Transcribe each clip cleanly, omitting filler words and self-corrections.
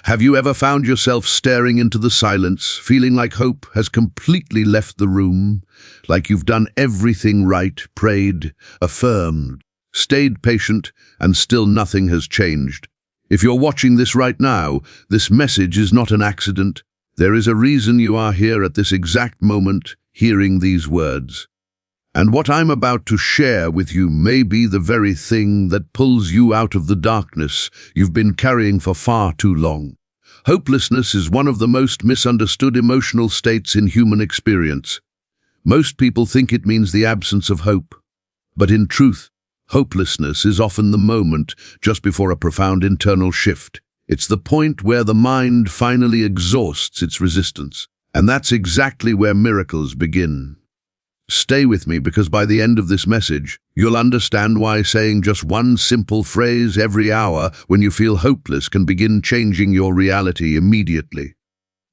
Have you ever found yourself staring into the silence, feeling like hope has completely left the room? Like you've done everything right, prayed, affirmed, stayed patient, and still nothing has changed? If you're watching this right now, this message is not an accident. There is a reason you are here at this exact moment, hearing these words. And what I'm about to share with you may be the very thing that pulls you out of the darkness you've been carrying for far too long. Hopelessness is one of the most misunderstood emotional states in human experience. Most people think it means the absence of hope. But in truth, hopelessness is often the moment just before a profound internal shift. It's the point where the mind finally exhausts its resistance. And that's exactly where miracles begin. Stay with me, because by the end of this message, you'll understand why saying just one simple phrase every hour when you feel hopeless can begin changing your reality immediately.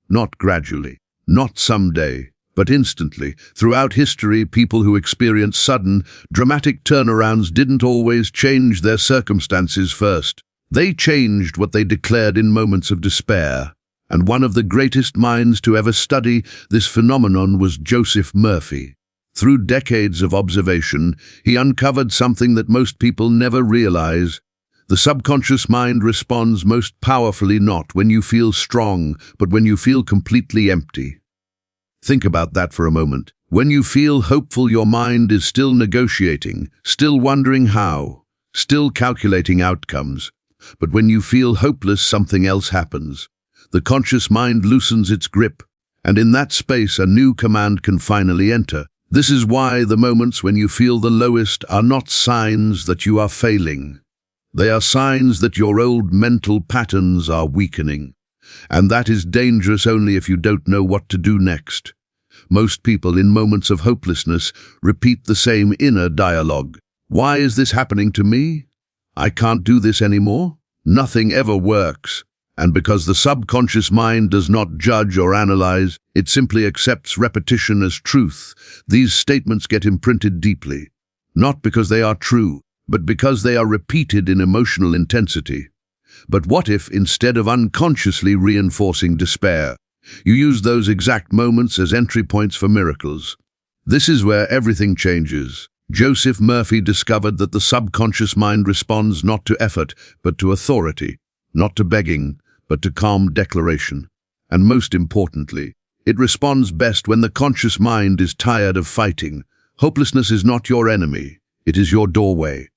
Not gradually, not someday, but instantly. Throughout history, people who experienced sudden, dramatic turnarounds didn't always change their circumstances first. They changed what they declared in moments of despair. And one of the greatest minds to ever study this phenomenon was Joseph Murphy. Through decades of observation, he uncovered something that most people never realize. The subconscious mind responds most powerfully not when you feel strong, but when you feel completely empty. Think about that for a moment. When you feel hopeful, your mind is still negotiating, still wondering how, still calculating outcomes. But when you feel hopeless, something else happens. The conscious mind loosens its grip, and in that space a new command can finally enter. This is why the moments when you feel the lowest are not signs that you are failing. They are signs that your old mental patterns are weakening. And that is dangerous only if you don't know what to do next. Most people in moments of hopelessness repeat the same inner dialogue. Why is this happening to me? I can't do this anymore. Nothing ever works. And because the subconscious mind does not judge or analyze, it simply accepts repetition as truth. These statements get imprinted deeply, not because they are true, but because they are repeated in emotional intensity. But what if, instead of unconsciously reinforcing despair, you use those exact moments as entry points for miracles? This is where everything changes. Joseph Murphy discovered that the subconscious mind responds not to effort, but to authority, not to begging, but to calm declaration. And most importantly, it responds best when the conscious mind is tired of fighting. Hopelessness is not your enemy, it is your doorway.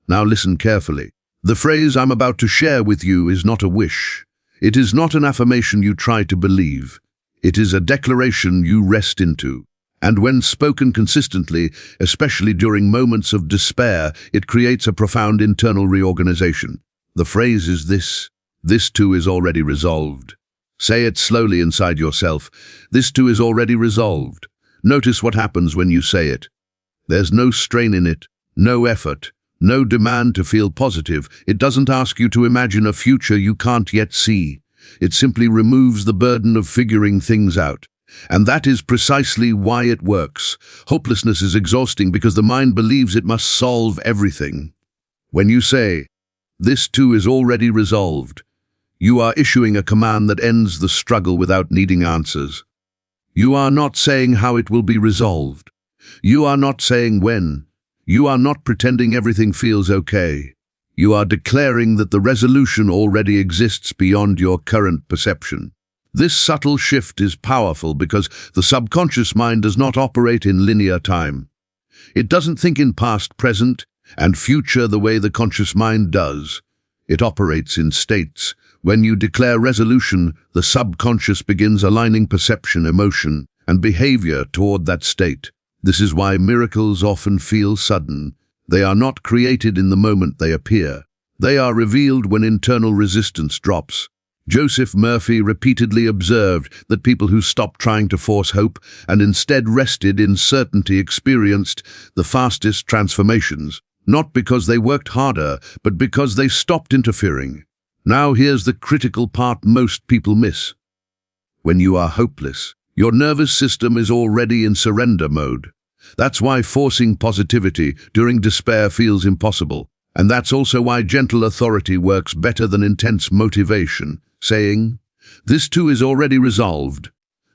Now listen carefully. The phrase I'm about to share with you is not a wish. It is not an affirmation you try to believe. It is a declaration you rest into. And when spoken consistently, especially during moments of despair, it creates a profound internal reorganization. The phrase is this: "This too is already resolved." Say it slowly inside yourself. This too is already resolved. Notice what happens when you say it. There's no strain in it, no effort, no demand to feel positive. It doesn't ask you to imagine a future you can't yet see. It simply removes the burden of figuring things out. And that is precisely why it works. Hopelessness is exhausting because the mind believes it must solve everything. When you say, "This too is already resolved," you are issuing a command that ends the struggle without needing answers. You are not saying how it will be resolved. You are not saying when. You are not pretending everything feels okay. You are declaring that the resolution already exists beyond your current perception. This subtle shift is powerful because the subconscious mind does not operate in linear time. It doesn't think in past, present, and future the way the conscious mind does. It operates in states. When you declare resolution, the subconscious begins aligning perception, emotion, and behavior toward that state. This is why miracles often feel sudden. They are not created in the moment they appear. They are revealed when internal resistance drops. Joseph Murphy repeatedly observed that people who stopped trying to force hope and instead rested in certainty experienced the fastest transformations, not because they worked harder, but because they stopped interfering. Now here's the critical part most people miss. When you are hopeless, your nervous system is already in surrender mode. That's why forcing positivity during despair feels impossible. And that's also why gentle authority works better than intense motivation. Saying, "This too is already resolved,"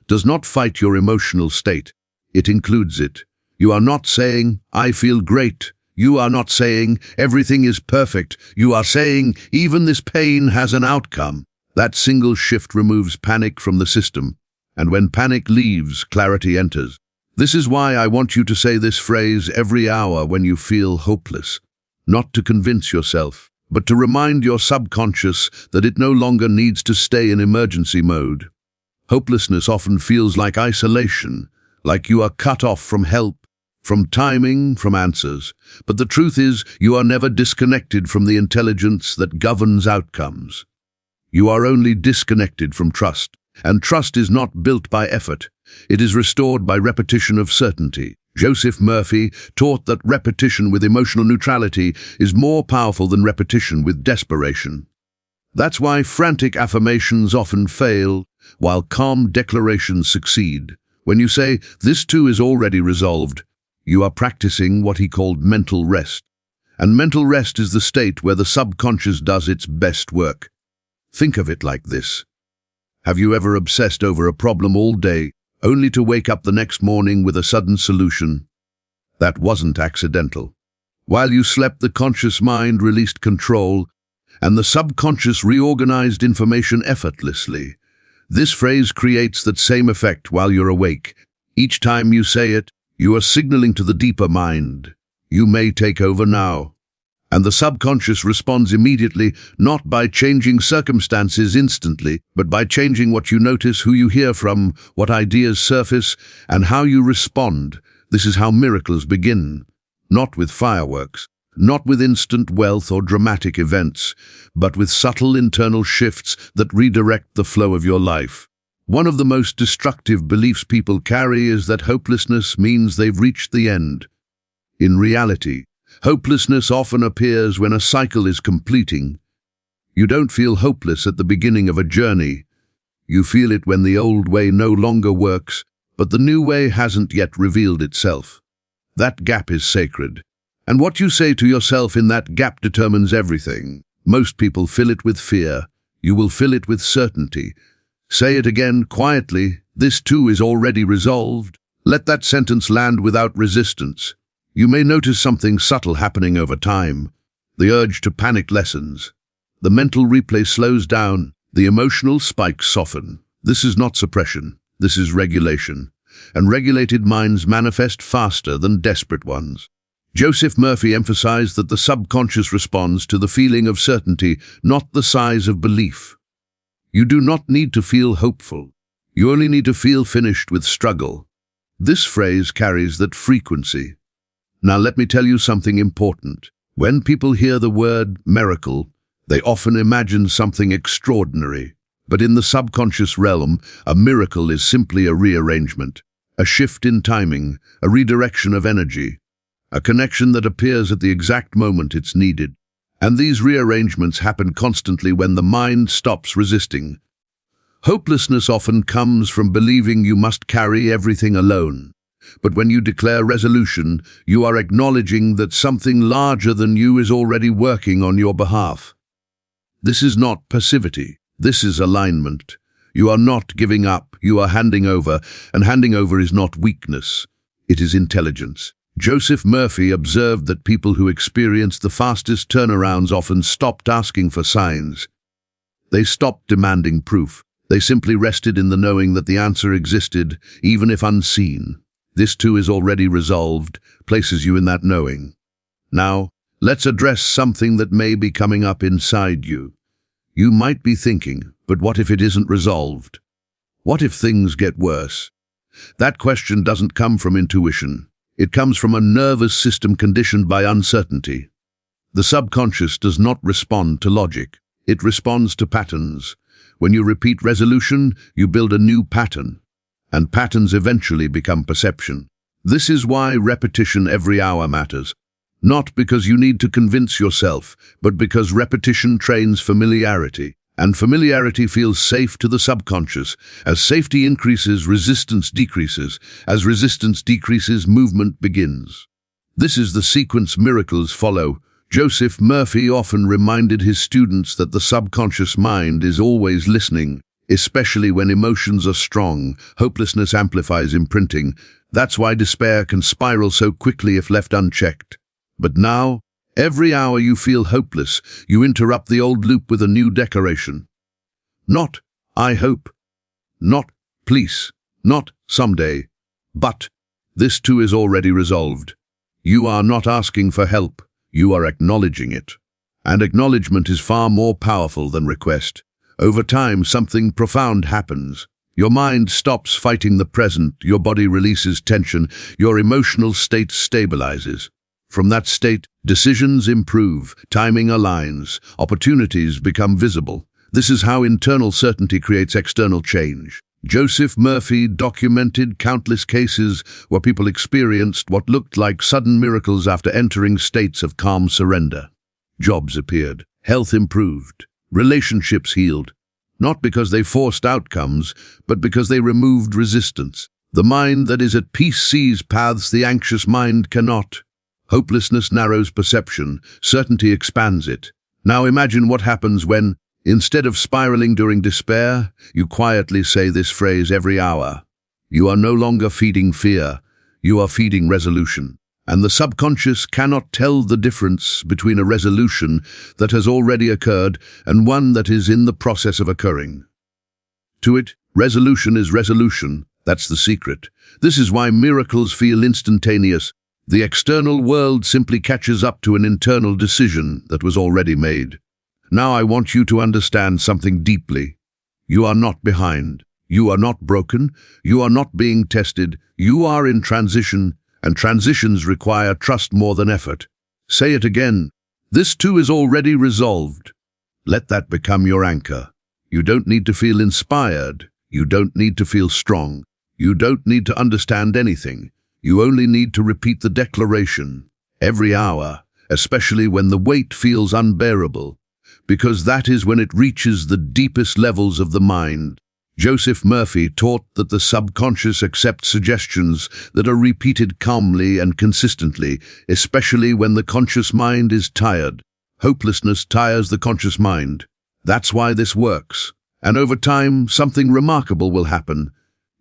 does not fight your emotional state. It includes it. You are not saying, "I feel great." You are not saying, "Everything is perfect." You are saying, "Even this pain has an outcome." That single shift removes panic from the system. And when panic leaves, clarity enters. This is why I want you to say this phrase every hour when you feel hopeless. Not to convince yourself, but to remind your subconscious that it no longer needs to stay in emergency mode. Hopelessness often feels like isolation, like you are cut off from help, from timing, from answers. But the truth is, you are never disconnected from the intelligence that governs outcomes. You are only disconnected from trust. And trust is not built by effort. It is restored by repetition of certainty. Joseph Murphy taught that repetition with emotional neutrality is more powerful than repetition with desperation. That's why frantic affirmations often fail, while calm declarations succeed. When you say, "This too is already resolved," you are practicing what he called mental rest. And mental rest is the state where the subconscious does its best work. Think of it like this. Have you ever obsessed over a problem all day, only to wake up the next morning with a sudden solution? That wasn't accidental. While you slept, the conscious mind released control, and the subconscious reorganized information effortlessly. This phrase creates that same effect while you're awake. Each time you say it, you are signaling to the deeper mind, "You may take over now." And the subconscious responds immediately, not by changing circumstances instantly, but by changing what you notice, who you hear from, what ideas surface, and how you respond. This is how miracles begin. Not with fireworks, not with instant wealth or dramatic events, but with subtle internal shifts that redirect the flow of your life. One of the most destructive beliefs people carry is that hopelessness means they've reached the end. In reality, hopelessness often appears when a cycle is completing. You don't feel hopeless at the beginning of a journey. You feel it when the old way no longer works, but the new way hasn't yet revealed itself. That gap is sacred. And what you say to yourself in that gap determines everything. Most people fill it with fear. You will fill it with certainty. Say it again quietly. "This too is already resolved." Let that sentence land without resistance. You may notice something subtle happening over time. The urge to panic lessens. The mental replay slows down. The emotional spikes soften. This is not suppression. This is regulation. And regulated minds manifest faster than desperate ones. Joseph Murphy emphasized that the subconscious responds to the feeling of certainty, not the size of belief. You do not need to feel hopeful. You only need to feel finished with struggle. This phrase carries that frequency. Now let me tell you something important. When people hear the word miracle, they often imagine something extraordinary. But in the subconscious realm, a miracle is simply a rearrangement, a shift in timing, a redirection of energy, a connection that appears at the exact moment it's needed. And these rearrangements happen constantly when the mind stops resisting. Hopelessness often comes from believing you must carry everything alone. But when you declare resolution, you are acknowledging that something larger than you is already working on your behalf. This is not passivity. This is alignment. You are not giving up, you are handing over, and handing over is not weakness. It is intelligence. Joseph Murphy observed that people who experienced the fastest turnarounds often stopped asking for signs. They stopped demanding proof. They simply rested in the knowing that the answer existed, even if unseen. "This too is already resolved," places you in that knowing. Now, let's address something that may be coming up inside you. You might be thinking, but what if it isn't resolved? What if things get worse? That question doesn't come from intuition. It comes from a nervous system conditioned by uncertainty. The subconscious does not respond to logic. It responds to patterns. When you repeat resolution, you build a new pattern. And patterns eventually become perception. This is why repetition every hour matters. Not because you need to convince yourself, but because repetition trains familiarity. And familiarity feels safe to the subconscious. As safety increases, resistance decreases. As resistance decreases, movement begins. This is the sequence miracles follow. Joseph Murphy often reminded his students that the subconscious mind is always listening, especially when emotions are strong. Hopelessness amplifies imprinting. That's why despair can spiral so quickly if left unchecked. But now, every hour you feel hopeless, you interrupt the old loop with a new declaration. Not, I hope. Not, please. Not, someday. But, this too is already resolved. You are not asking for help. You are acknowledging it. And acknowledgement is far more powerful than request. Over time, something profound happens. Your mind stops fighting the present, your body releases tension, your emotional state stabilizes. From that state, decisions improve, timing aligns, opportunities become visible. This is how internal certainty creates external change. Joseph Murphy documented countless cases where people experienced what looked like sudden miracles after entering states of calm surrender. Jobs appeared, health improved, relationships healed, not because they forced outcomes, but because they removed resistance. The mind that is at peace sees paths the anxious mind cannot. Hopelessness narrows perception, certainty expands it. Now imagine what happens when, instead of spiraling during despair, you quietly say this phrase every hour. You are no longer feeding fear, you are feeding resolution. And the subconscious cannot tell the difference between a resolution that has already occurred and one that is in the process of occurring. To it, resolution is resolution. That's the secret. This is why miracles feel instantaneous. The external world simply catches up to an internal decision that was already made. Now I want you to understand something deeply. You are not behind. You are not broken. You are not being tested. You are in transition. And transitions require trust more than effort. Say it again. This too is already resolved. Let that become your anchor. You don't need to feel inspired. You don't need to feel strong. You don't need to understand anything. You only need to repeat the declaration every hour, especially when the weight feels unbearable, because that is when it reaches the deepest levels of the mind. Joseph Murphy taught that the subconscious accepts suggestions that are repeated calmly and consistently, especially when the conscious mind is tired. Hopelessness tires the conscious mind. That's why this works. And over time, something remarkable will happen.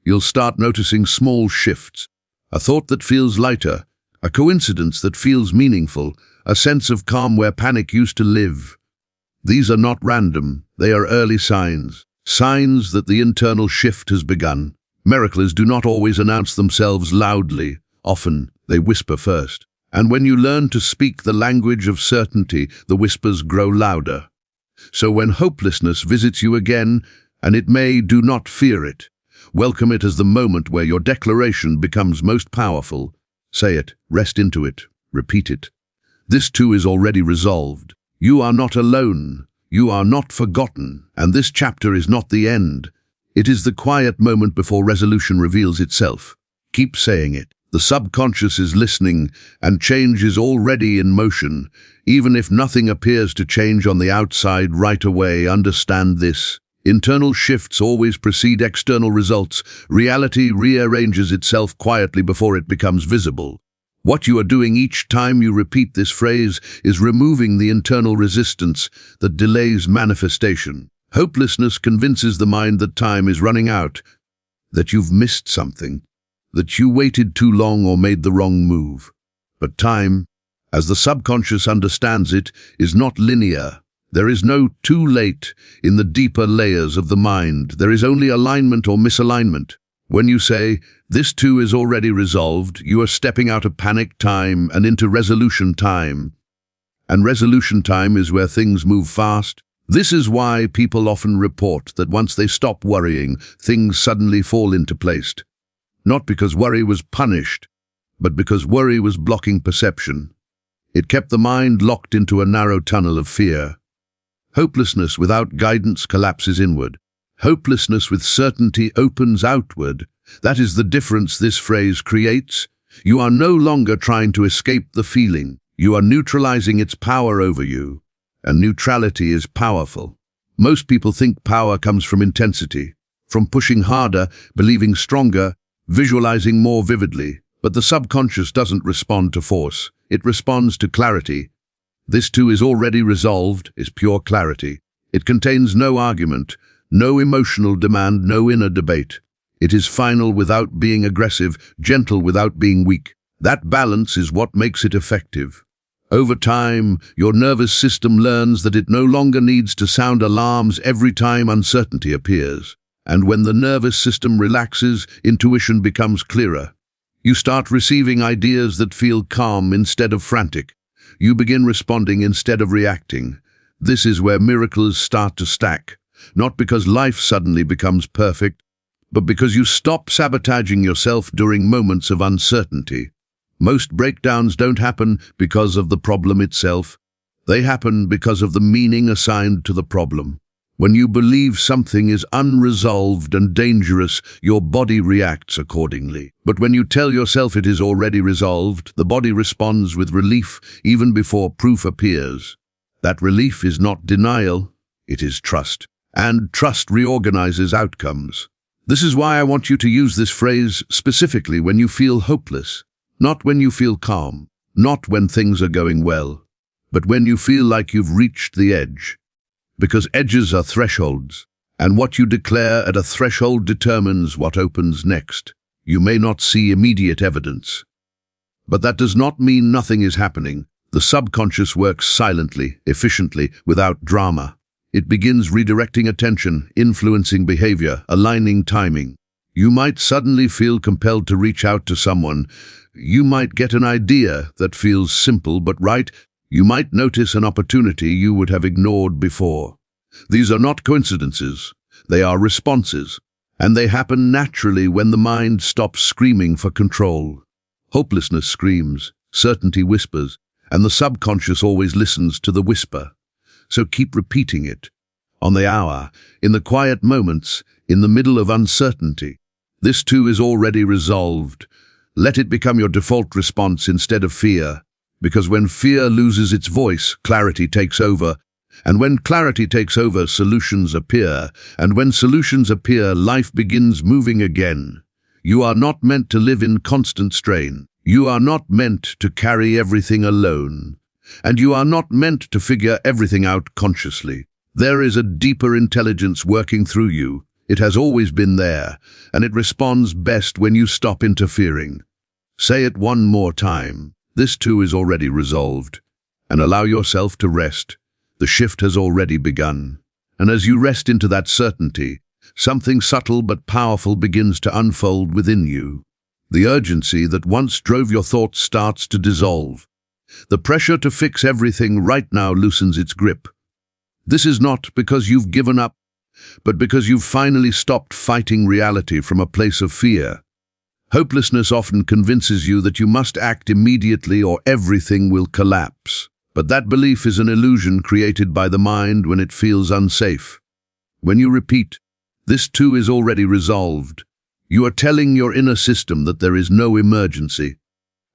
You'll start noticing small shifts. A thought that feels lighter, a coincidence that feels meaningful, a sense of calm where panic used to live. These are not random, they are early signs. Signs that the internal shift has begun. Miracles do not always announce themselves loudly. Often, they whisper first. And when you learn to speak the language of certainty, the whispers grow louder. So when hopelessness visits you again, and it may, do not fear it. Welcome it as the moment where your declaration becomes most powerful. Say it, rest into it, repeat it. This too is already resolved. You are not alone. You are not forgotten, and this chapter is not the end. It is the quiet moment before resolution reveals itself. Keep saying it. The subconscious is listening, and change is already in motion. Even if nothing appears to change on the outside right away, understand this. Internal shifts always precede external results. Reality rearranges itself quietly before it becomes visible. What you are doing each time you repeat this phrase is removing the internal resistance that delays manifestation. Hopelessness convinces the mind that time is running out, that you've missed something, that you waited too long or made the wrong move. But time, as the subconscious understands it, is not linear. There is no too late in the deeper layers of the mind. There is only alignment or misalignment. When you say, this too is already resolved, you are stepping out of panic time and into resolution time. And resolution time is where things move fast. This is why people often report that once they stop worrying, things suddenly fall into place. Not because worry was punished, but because worry was blocking perception. It kept the mind locked into a narrow tunnel of fear. Hopelessness without guidance collapses inward. Hopelessness with certainty opens outward. That is the difference this phrase creates. You are no longer trying to escape the feeling. You are neutralizing its power over you. And neutrality is powerful. Most people think power comes from intensity, from pushing harder, believing stronger, visualizing more vividly. But the subconscious doesn't respond to force. It responds to clarity. This too is already resolved, is pure clarity. It contains no argument, no emotional demand, no inner debate. It is final without being aggressive, gentle without being weak. That balance is what makes it effective. Over time, your nervous system learns that it no longer needs to sound alarms every time uncertainty appears. And when the nervous system relaxes, intuition becomes clearer. You start receiving ideas that feel calm instead of frantic. You begin responding instead of reacting. This is where miracles start to stack, not because life suddenly becomes perfect, but because you stop sabotaging yourself during moments of uncertainty. Most breakdowns don't happen because of the problem itself. They happen because of the meaning assigned to the problem. When you believe something is unresolved and dangerous, your body reacts accordingly. But when you tell yourself it is already resolved, the body responds with relief even before proof appears. That relief is not denial, it is trust. And trust reorganizes outcomes. This is why I want you to use this phrase specifically when you feel hopeless, not when you feel calm, not when things are going well, but when you feel like you've reached the edge. Because edges are thresholds, and what you declare at a threshold determines what opens next. You may not see immediate evidence, but that does not mean nothing is happening. The subconscious works silently, efficiently, without drama. It begins redirecting attention, influencing behavior, aligning timing. You might suddenly feel compelled to reach out to someone. You might get an idea that feels simple but right. You might notice an opportunity you would have ignored before. These are not coincidences, they are responses, and they happen naturally when the mind stops screaming for control. Hopelessness screams, certainty whispers, and the subconscious always listens to the whisper. So keep repeating it. On the hour, in the quiet moments, in the middle of uncertainty. This too is already resolved. Let it become your default response instead of fear. Because when fear loses its voice, clarity takes over. And when clarity takes over, solutions appear. And when solutions appear, life begins moving again. You are not meant to live in constant strain. You are not meant to carry everything alone. And you are not meant to figure everything out consciously. There is a deeper intelligence working through you. It has always been there, and it responds best when you stop interfering. Say it one more time. This too is already resolved. And allow yourself to rest. The shift has already begun. And as you rest into that certainty, something subtle but powerful begins to unfold within you. The urgency that once drove your thoughts starts to dissolve. The pressure to fix everything right now loosens its grip. This is not because you've given up, but because you've finally stopped fighting reality from a place of fear. Hopelessness often convinces you that you must act immediately or everything will collapse. But that belief is an illusion created by the mind when it feels unsafe. When you repeat, "This too is already resolved," you are telling your inner system that there is no emergency.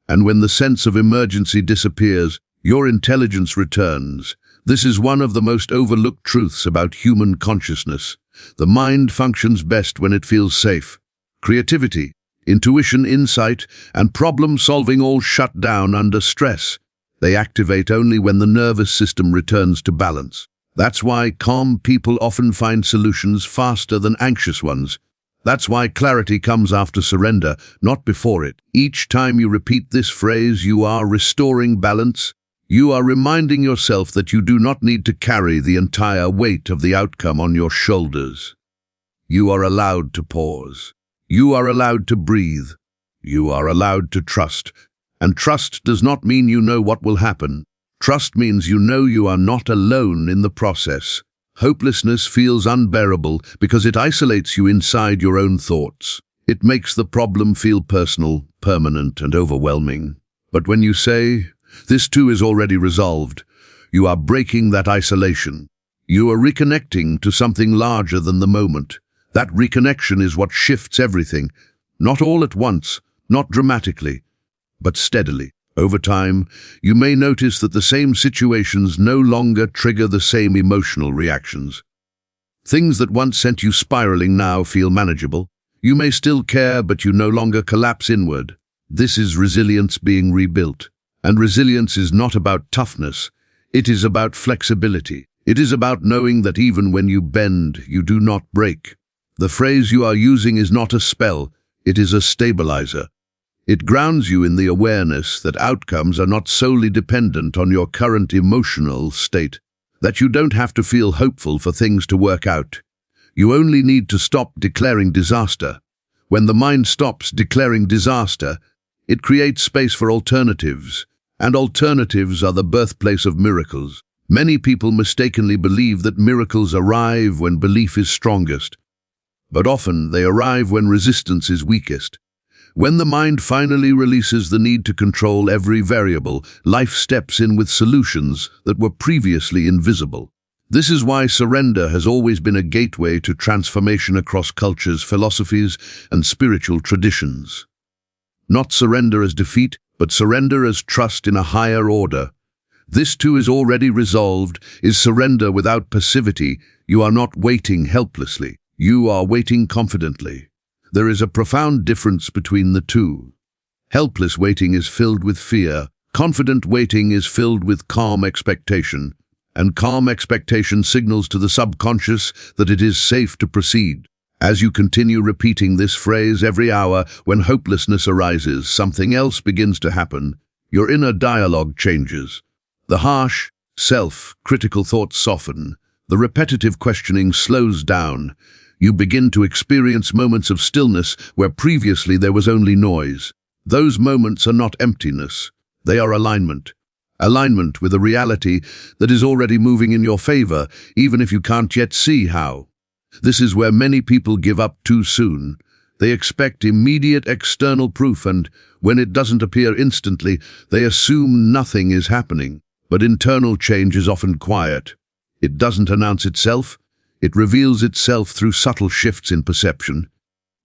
And when the sense of emergency disappears, your intelligence returns. This is one of the most overlooked truths about human consciousness. The mind functions best when it feels safe. Creativity, intuition, insight, and problem-solving all shut down under stress. They activate only when the nervous system returns to balance. That's why calm people often find solutions faster than anxious ones. That's why clarity comes after surrender, not before it. Each time you repeat this phrase, you are restoring balance. You are reminding yourself that you do not need to carry the entire weight of the outcome on your shoulders. You are allowed to pause. You are allowed to breathe. You are allowed to trust. And trust does not mean you know what will happen. Trust means you know you are not alone in the process. Hopelessness feels unbearable because it isolates you inside your own thoughts. It makes the problem feel personal, permanent, and overwhelming. But when you say, "This too is already resolved," you are breaking that isolation. You are reconnecting to something larger than the moment. That reconnection is what shifts everything, not all at once, not dramatically, but steadily. Over time, you may notice that the same situations no longer trigger the same emotional reactions. Things that once sent you spiraling now feel manageable. You may still care, but you no longer collapse inward. This is resilience being rebuilt. And resilience is not about toughness. It is about flexibility. It is about knowing that even when you bend, you do not break. The phrase you are using is not a spell, it is a stabilizer. It grounds you in the awareness that outcomes are not solely dependent on your current emotional state, that you don't have to feel hopeful for things to work out. You only need to stop declaring disaster. When the mind stops declaring disaster, it creates space for alternatives, and alternatives are the birthplace of miracles. Many people mistakenly believe that miracles arrive when belief is strongest, but often they arrive when resistance is weakest. When the mind finally releases the need to control every variable, life steps in with solutions that were previously invisible. This is why surrender has always been a gateway to transformation across cultures, philosophies, and spiritual traditions. Not surrender as defeat, but surrender as trust in a higher order. This too is already resolved, is surrender without passivity. You are not waiting helplessly. You are waiting confidently. There is a profound difference between the two. Helpless waiting is filled with fear. Confident waiting is filled with calm expectation. And calm expectation signals to the subconscious that it is safe to proceed. As you continue repeating this phrase every hour, when hopelessness arises, something else begins to happen. Your inner dialogue changes. The harsh, self-critical thoughts soften. The repetitive questioning slows down. You begin to experience moments of stillness where previously there was only noise. Those moments are not emptiness. They are alignment. Alignment with a reality that is already moving in your favor, even if you can't yet see how. This is where many people give up too soon. They expect immediate external proof, and when it doesn't appear instantly, they assume nothing is happening. But internal change is often quiet. It doesn't announce itself. It reveals itself through subtle shifts in perception.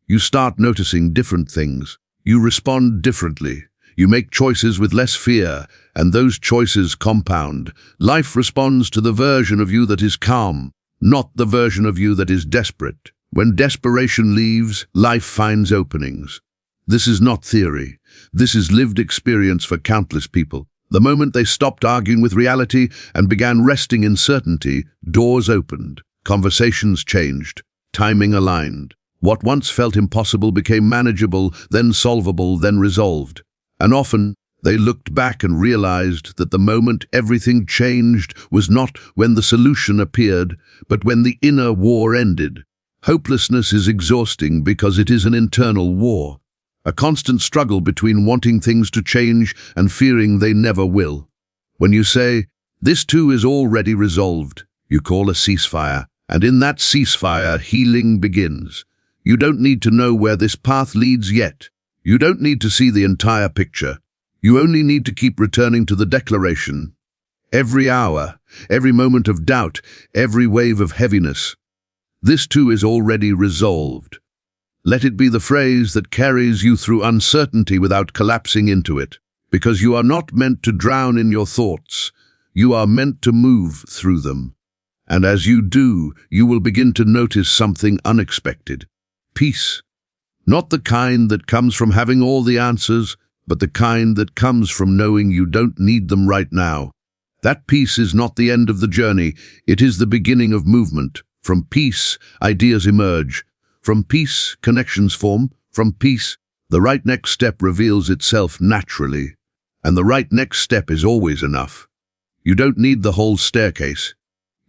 You start noticing different things. You respond differently. You make choices with less fear, and those choices compound. Life responds to the version of you that is calm, not the version of you that is desperate. When desperation leaves, life finds openings. This is not theory. This is lived experience for countless people. The moment they stopped arguing with reality and began resting in certainty, doors opened. Conversations changed, timing aligned. What once felt impossible became manageable, then solvable, then resolved. And often, they looked back and realized that the moment everything changed was not when the solution appeared, but when the inner war ended. Hopelessness is exhausting because it is an internal war, a constant struggle between wanting things to change and fearing they never will. When you say, "This too is already resolved," you call a ceasefire. And in that ceasefire, healing begins. You don't need to know where this path leads yet. You don't need to see the entire picture. You only need to keep returning to the declaration. Every hour, every moment of doubt, every wave of heaviness. This too is already resolved. Let it be the phrase that carries you through uncertainty without collapsing into it. Because you are not meant to drown in your thoughts. You are meant to move through them. And as you do, you will begin to notice something unexpected. Peace. Not the kind that comes from having all the answers, but the kind that comes from knowing you don't need them right now. That peace is not the end of the journey, it is the beginning of movement. From peace, ideas emerge. From peace, connections form. From peace, the right next step reveals itself naturally. And the right next step is always enough. You don't need the whole staircase.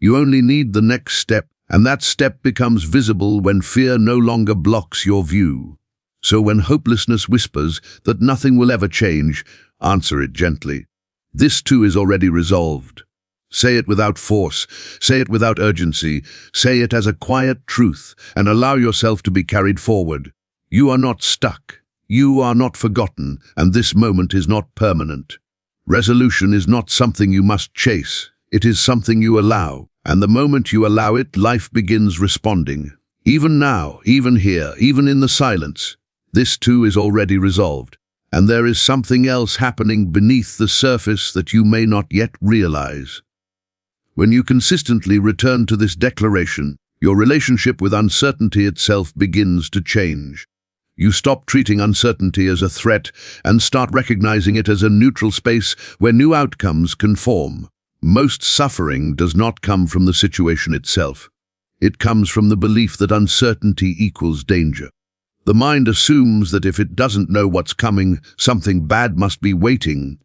You only need the next step, and that step becomes visible when fear no longer blocks your view. So when hopelessness whispers that nothing will ever change, answer it gently. This too is already resolved. Say it without force, say it without urgency, say it as a quiet truth, and allow yourself to be carried forward. You are not stuck, you are not forgotten, and this moment is not permanent. Resolution is not something you must chase, it is something you allow, and the moment you allow it, life begins responding. Even now, even here, even in the silence, this too is already resolved, and there is something else happening beneath the surface that you may not yet realize. When you consistently return to this declaration, your relationship with uncertainty itself begins to change. You stop treating uncertainty as a threat and start recognizing it as a neutral space where new outcomes can form. Most suffering does not come from the situation itself. It comes from the belief that uncertainty equals danger. The mind assumes that if it doesn't know what's coming, something bad must be waiting.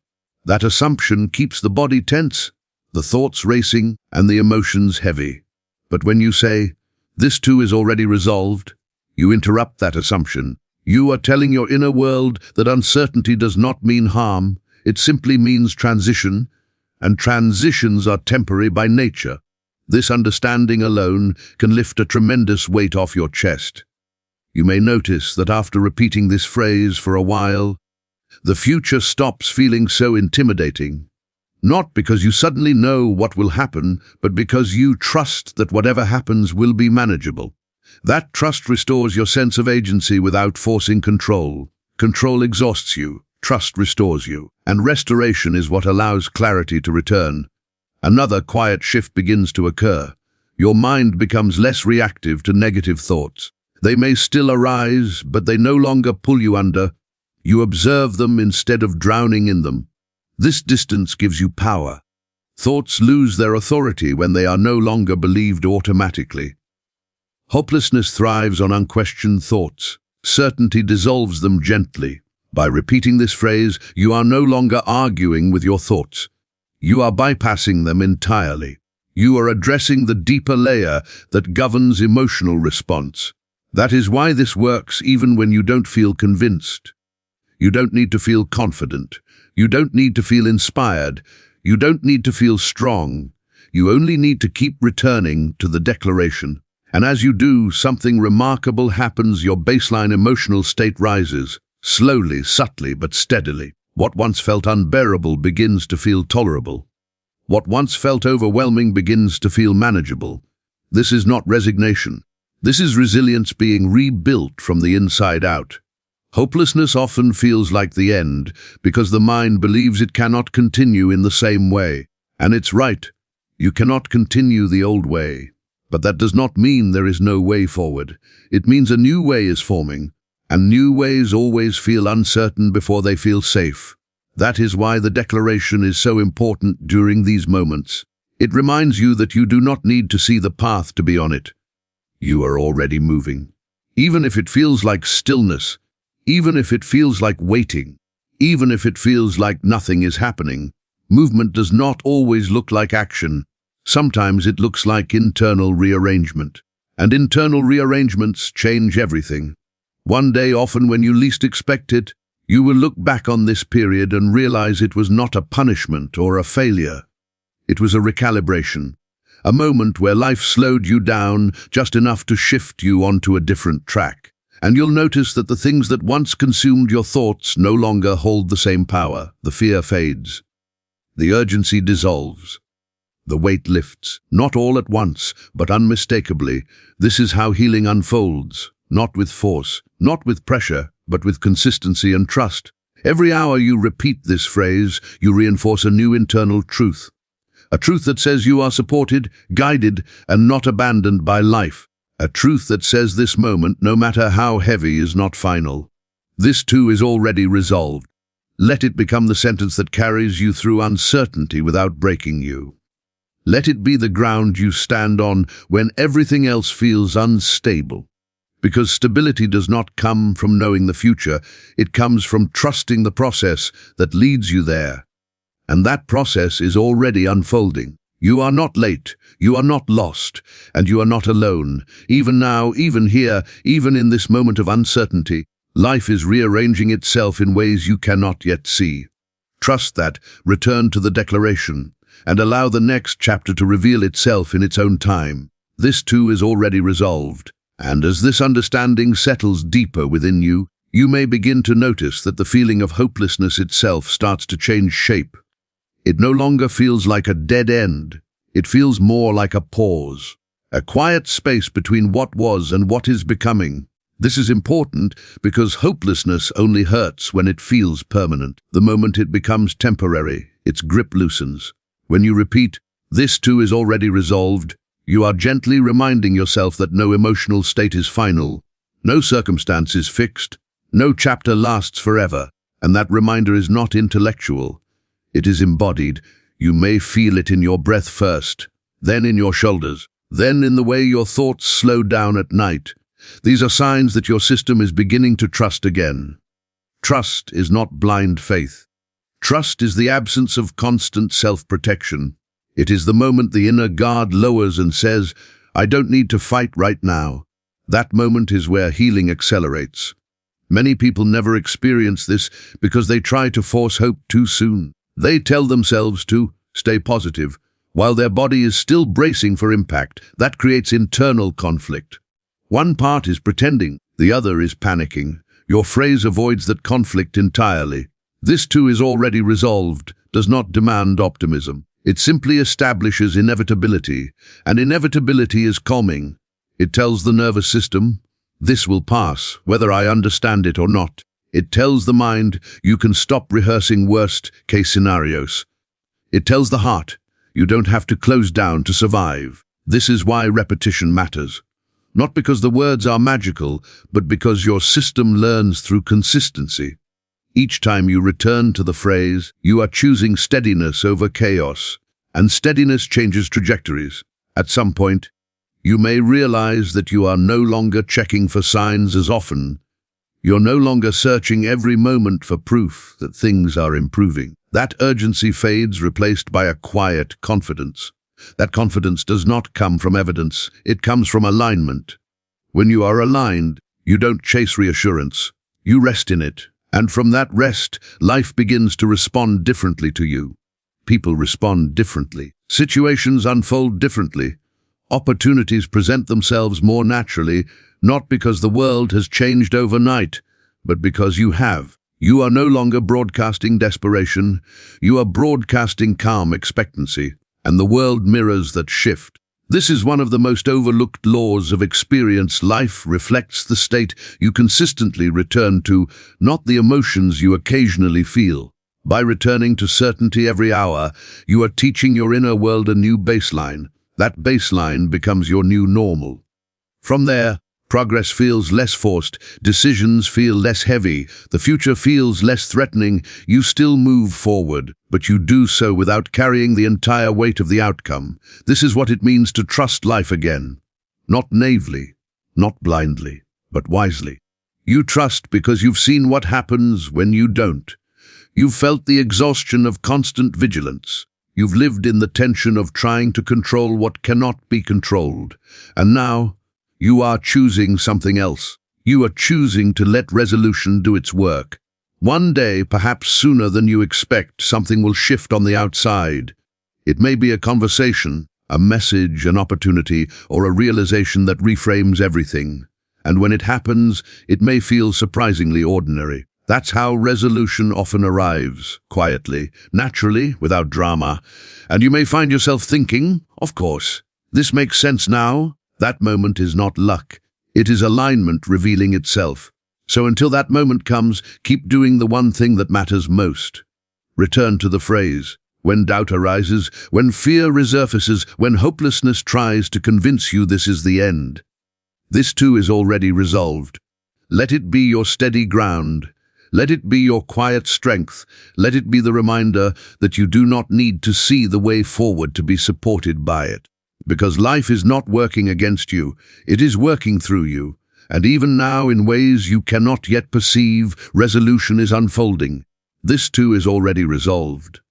That assumption keeps the body tense, the thoughts racing, and the emotions heavy. But when you say, "This too is already resolved," you interrupt that assumption. You are telling your inner world that uncertainty does not mean harm. It simply means transition, and transitions are temporary by nature. This understanding alone can lift a tremendous weight off your chest. You may notice that after repeating this phrase for a while, the future stops feeling so intimidating. Not because you suddenly know what will happen, but because you trust that whatever happens will be manageable. That trust restores your sense of agency without forcing control. Control exhausts you, trust restores you, and restoration is what allows clarity to return. Another quiet shift begins to occur. Your mind becomes less reactive to negative thoughts. They may still arise, but they no longer pull you under. You observe them instead of drowning in them. This distance gives you power. Thoughts lose their authority when they are no longer believed automatically. Hopelessness thrives on unquestioned thoughts. Certainty dissolves them gently. By repeating this phrase, you are no longer arguing with your thoughts. You are bypassing them entirely. You are addressing the deeper layer that governs emotional response. That is why this works even when you don't feel convinced. You don't need to feel confident. You don't need to feel inspired. You don't need to feel strong. You only need to keep returning to the declaration. And as you do, something remarkable happens. Your baseline emotional state rises, slowly, subtly, but steadily. What once felt unbearable begins to feel tolerable. What once felt overwhelming begins to feel manageable. This is not resignation. This is resilience being rebuilt from the inside out. Hopelessness often feels like the end because the mind believes it cannot continue in the same way. And it's right. You cannot continue the old way. But that does not mean there is no way forward. It means a new way is forming, and new ways always feel uncertain before they feel safe. That is why the declaration is so important during these moments. It reminds you that you do not need to see the path to be on it. You are already moving. Even if it feels like stillness, even if it feels like waiting, even if it feels like nothing is happening, movement does not always look like action. Sometimes it looks like internal rearrangement. And internal rearrangements change everything. One day, often when you least expect it, you will look back on this period and realize it was not a punishment or a failure. It was a recalibration. A moment where life slowed you down just enough to shift you onto a different track. And you'll notice that the things that once consumed your thoughts no longer hold the same power. The fear fades. The urgency dissolves. The weight lifts. Not all at once, but unmistakably. This is how healing unfolds. Not with force, not with pressure, but with consistency and trust. Every hour you repeat this phrase, you reinforce a new internal truth. A truth that says you are supported, guided, and not abandoned by life. A truth that says this moment, no matter how heavy, is not final. This too is already resolved. Let it become the sentence that carries you through uncertainty without breaking you. Let it be the ground you stand on when everything else feels unstable. Because stability does not come from knowing the future, it comes from trusting the process that leads you there. And that process is already unfolding. You are not late, you are not lost, and you are not alone. Even now, even here, even in this moment of uncertainty, life is rearranging itself in ways you cannot yet see. Trust that, return to the declaration, and allow the next chapter to reveal itself in its own time. This too is already resolved. And as this understanding settles deeper within you, you may begin to notice that the feeling of hopelessness itself starts to change shape. It no longer feels like a dead end. It feels more like a pause, a quiet space between what was and what is becoming. This is important because hopelessness only hurts when it feels permanent. The moment it becomes temporary, its grip loosens. When you repeat, "This too is already resolved," you are gently reminding yourself that no emotional state is final, no circumstance is fixed, no chapter lasts forever, and that reminder is not intellectual. It is embodied. You may feel it in your breath first, then in your shoulders, then in the way your thoughts slow down at night. These are signs that your system is beginning to trust again. Trust is not blind faith. Trust is the absence of constant self-protection. It is the moment the inner guard lowers and says, "I don't need to fight right now." That moment is where healing accelerates. Many people never experience this because they try to force hope too soon. They tell themselves to stay positive, while their body is still bracing for impact. That creates internal conflict. One part is pretending, the other is panicking. Your phrase avoids that conflict entirely. This too is already resolved, does not demand optimism. It simply establishes inevitability, and inevitability is calming. It tells the nervous system, this will pass, whether I understand it or not. It tells the mind, you can stop rehearsing worst-case scenarios. It tells the heart, you don't have to close down to survive. This is why repetition matters. Not because the words are magical, but because your system learns through consistency. Each time you return to the phrase, you are choosing steadiness over chaos, and steadiness changes trajectories. At some point, you may realize that you are no longer checking for signs as often. You're no longer searching every moment for proof that things are improving. That urgency fades, replaced by a quiet confidence. That confidence does not come from evidence, it comes from alignment. When you are aligned, you don't chase reassurance, you rest in it. And from that rest, life begins to respond differently to you. People respond differently. Situations unfold differently. Opportunities present themselves more naturally, not because the world has changed overnight, but because you have. You are no longer broadcasting desperation, you are broadcasting calm expectancy, and the world mirrors that shift. This is one of the most overlooked laws of experience. Life reflects the state you consistently return to, not the emotions you occasionally feel. By returning to certainty every hour, you are teaching your inner world a new baseline. That baseline becomes your new normal. From there, progress feels less forced, decisions feel less heavy, the future feels less threatening. You still move forward, but you do so without carrying the entire weight of the outcome. This is what it means to trust life again. Not naively, not blindly, but wisely. You trust because you've seen what happens when you don't. You've felt the exhaustion of constant vigilance. You've lived in the tension of trying to control what cannot be controlled. And now, you are choosing something else. You are choosing to let resolution do its work. One day, perhaps sooner than you expect, something will shift on the outside. It may be a conversation, a message, an opportunity, or a realization that reframes everything. And when it happens, it may feel surprisingly ordinary. That's how resolution often arrives, quietly, naturally, without drama. And you may find yourself thinking, of course, this makes sense now. That moment is not luck. It is alignment revealing itself. So until that moment comes, keep doing the one thing that matters most. Return to the phrase, when doubt arises, when fear resurfaces, when hopelessness tries to convince you this is the end. This too is already resolved. Let it be your steady ground. Let it be your quiet strength. Let it be the reminder that you do not need to see the way forward to be supported by it. Because life is not working against you, it is working through you. And even now, in ways you cannot yet perceive, resolution is unfolding. This too is already resolved.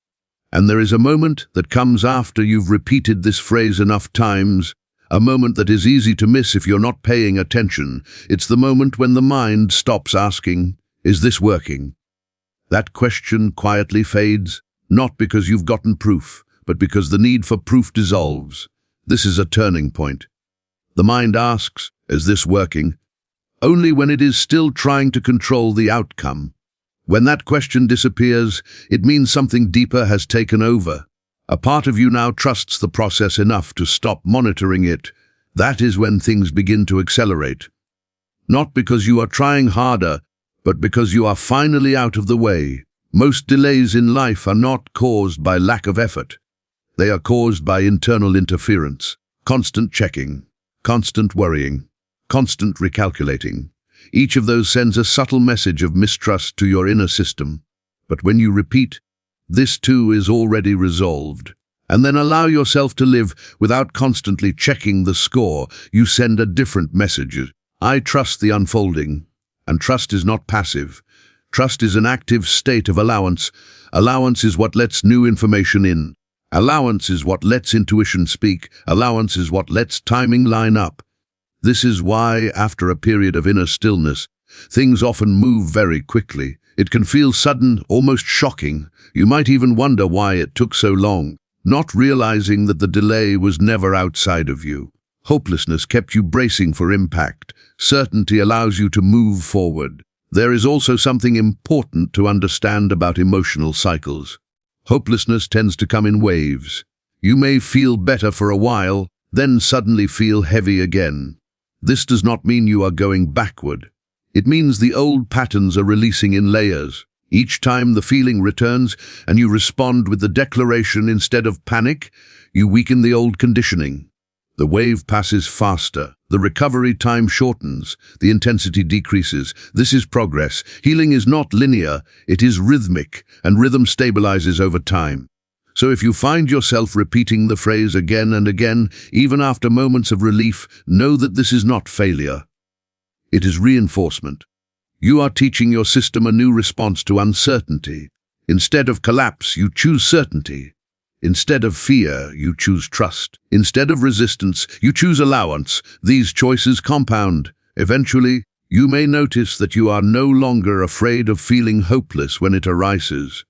And there is a moment that comes after you've repeated this phrase enough times, a moment that is easy to miss if you're not paying attention. It's the moment when the mind stops asking, is this working? That question quietly fades, not because you've gotten proof, but because the need for proof dissolves. This is a turning point. The mind asks, is this working? Only when it is still trying to control the outcome. When that question disappears, it means something deeper has taken over. A part of you now trusts the process enough to stop monitoring it. That is when things begin to accelerate. Not because you are trying harder, but because you are finally out of the way. Most delays in life are not caused by lack of effort. They are caused by internal interference, constant checking, constant worrying, constant recalculating. Each of those sends a subtle message of mistrust to your inner system. But when you repeat, This too is already resolved. And then allow yourself to live without constantly checking the score. You send a different message. I trust the unfolding. And trust is not passive. Trust is an active state of allowance. Allowance is what lets new information in. Allowance is what lets intuition speak. Allowance is what lets timing line up. This is why, after a period of inner stillness, things often move very quickly. It can feel sudden, almost shocking. You might even wonder why it took so long, not realizing that the delay was never outside of you. Hopelessness kept you bracing for impact. Certainty allows you to move forward. There is also something important to understand about emotional cycles. Hopelessness tends to come in waves. You may feel better for a while, then suddenly feel heavy again. This does not mean you are going backward. It means the old patterns are releasing in layers. Each time the feeling returns and you respond with the declaration instead of panic, you weaken the old conditioning. The wave passes faster. The recovery time shortens. The intensity decreases. This is progress. Healing is not linear. It is rhythmic, and rhythm stabilizes over time. So if you find yourself repeating the phrase again and again, even after moments of relief, know that this is not failure. It is reinforcement. You are teaching your system a new response to uncertainty. Instead of collapse, you choose certainty. Instead of fear, you choose trust. Instead of resistance, you choose allowance. These choices compound. Eventually, you may notice that you are no longer afraid of feeling hopeless when it arises.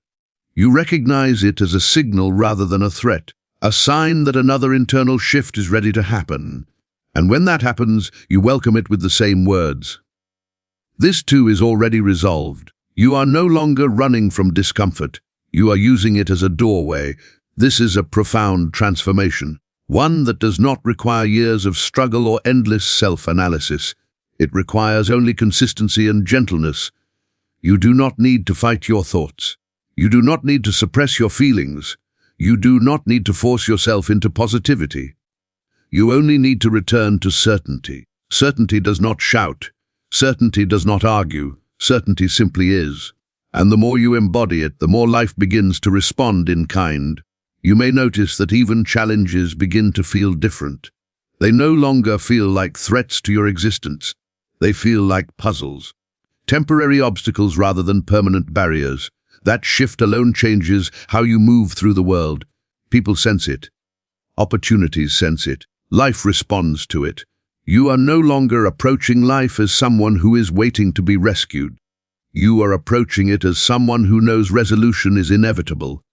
You recognize it as a signal rather than a threat, a sign that another internal shift is ready to happen. And when that happens, you welcome it with the same words. This too is already resolved. You are no longer running from discomfort. You are using it as a doorway. This is a profound transformation, one that does not require years of struggle or endless self-analysis. It requires only consistency and gentleness. You do not need to fight your thoughts. You do not need to suppress your feelings. You do not need to force yourself into positivity. You only need to return to certainty. Certainty does not shout. Certainty does not argue. Certainty simply is. And the more you embody it, the more life begins to respond in kind. You may notice that even challenges begin to feel different. They no longer feel like threats to your existence. They feel like puzzles. Temporary obstacles rather than permanent barriers. That shift alone changes how you move through the world. People sense it. Opportunities sense it. Life responds to it. You are no longer approaching life as someone who is waiting to be rescued. You are approaching it as someone who knows resolution is inevitable.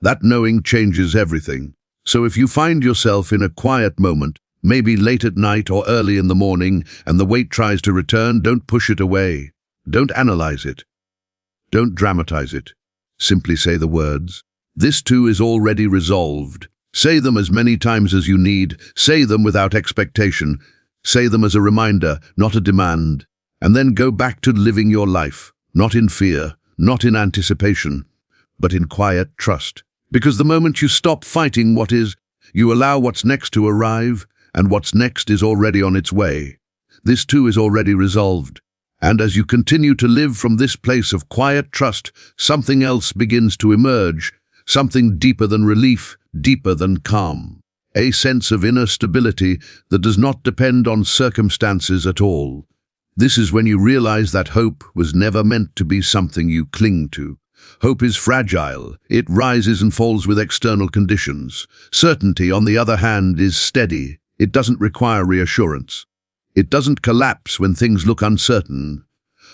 That knowing changes everything. So if you find yourself in a quiet moment, maybe late at night or early in the morning, and the weight tries to return, don't push it away. Don't analyze it. Don't dramatize it. Simply say the words. This too is already resolved. Say them as many times as you need. Say them without expectation. Say them as a reminder, not a demand. And then go back to living your life, not in fear, not in anticipation, but in quiet trust. Because the moment you stop fighting what is, you allow what's next to arrive, and what's next is already on its way. This too is already resolved. And as you continue to live from this place of quiet trust, something else begins to emerge, something deeper than relief, deeper than calm. A sense of inner stability that does not depend on circumstances at all. This is when you realize that hope was never meant to be something you cling to. Hope is fragile. It rises and falls with external conditions. Certainty, on the other hand, is steady. It doesn't require reassurance. It doesn't collapse when things look uncertain.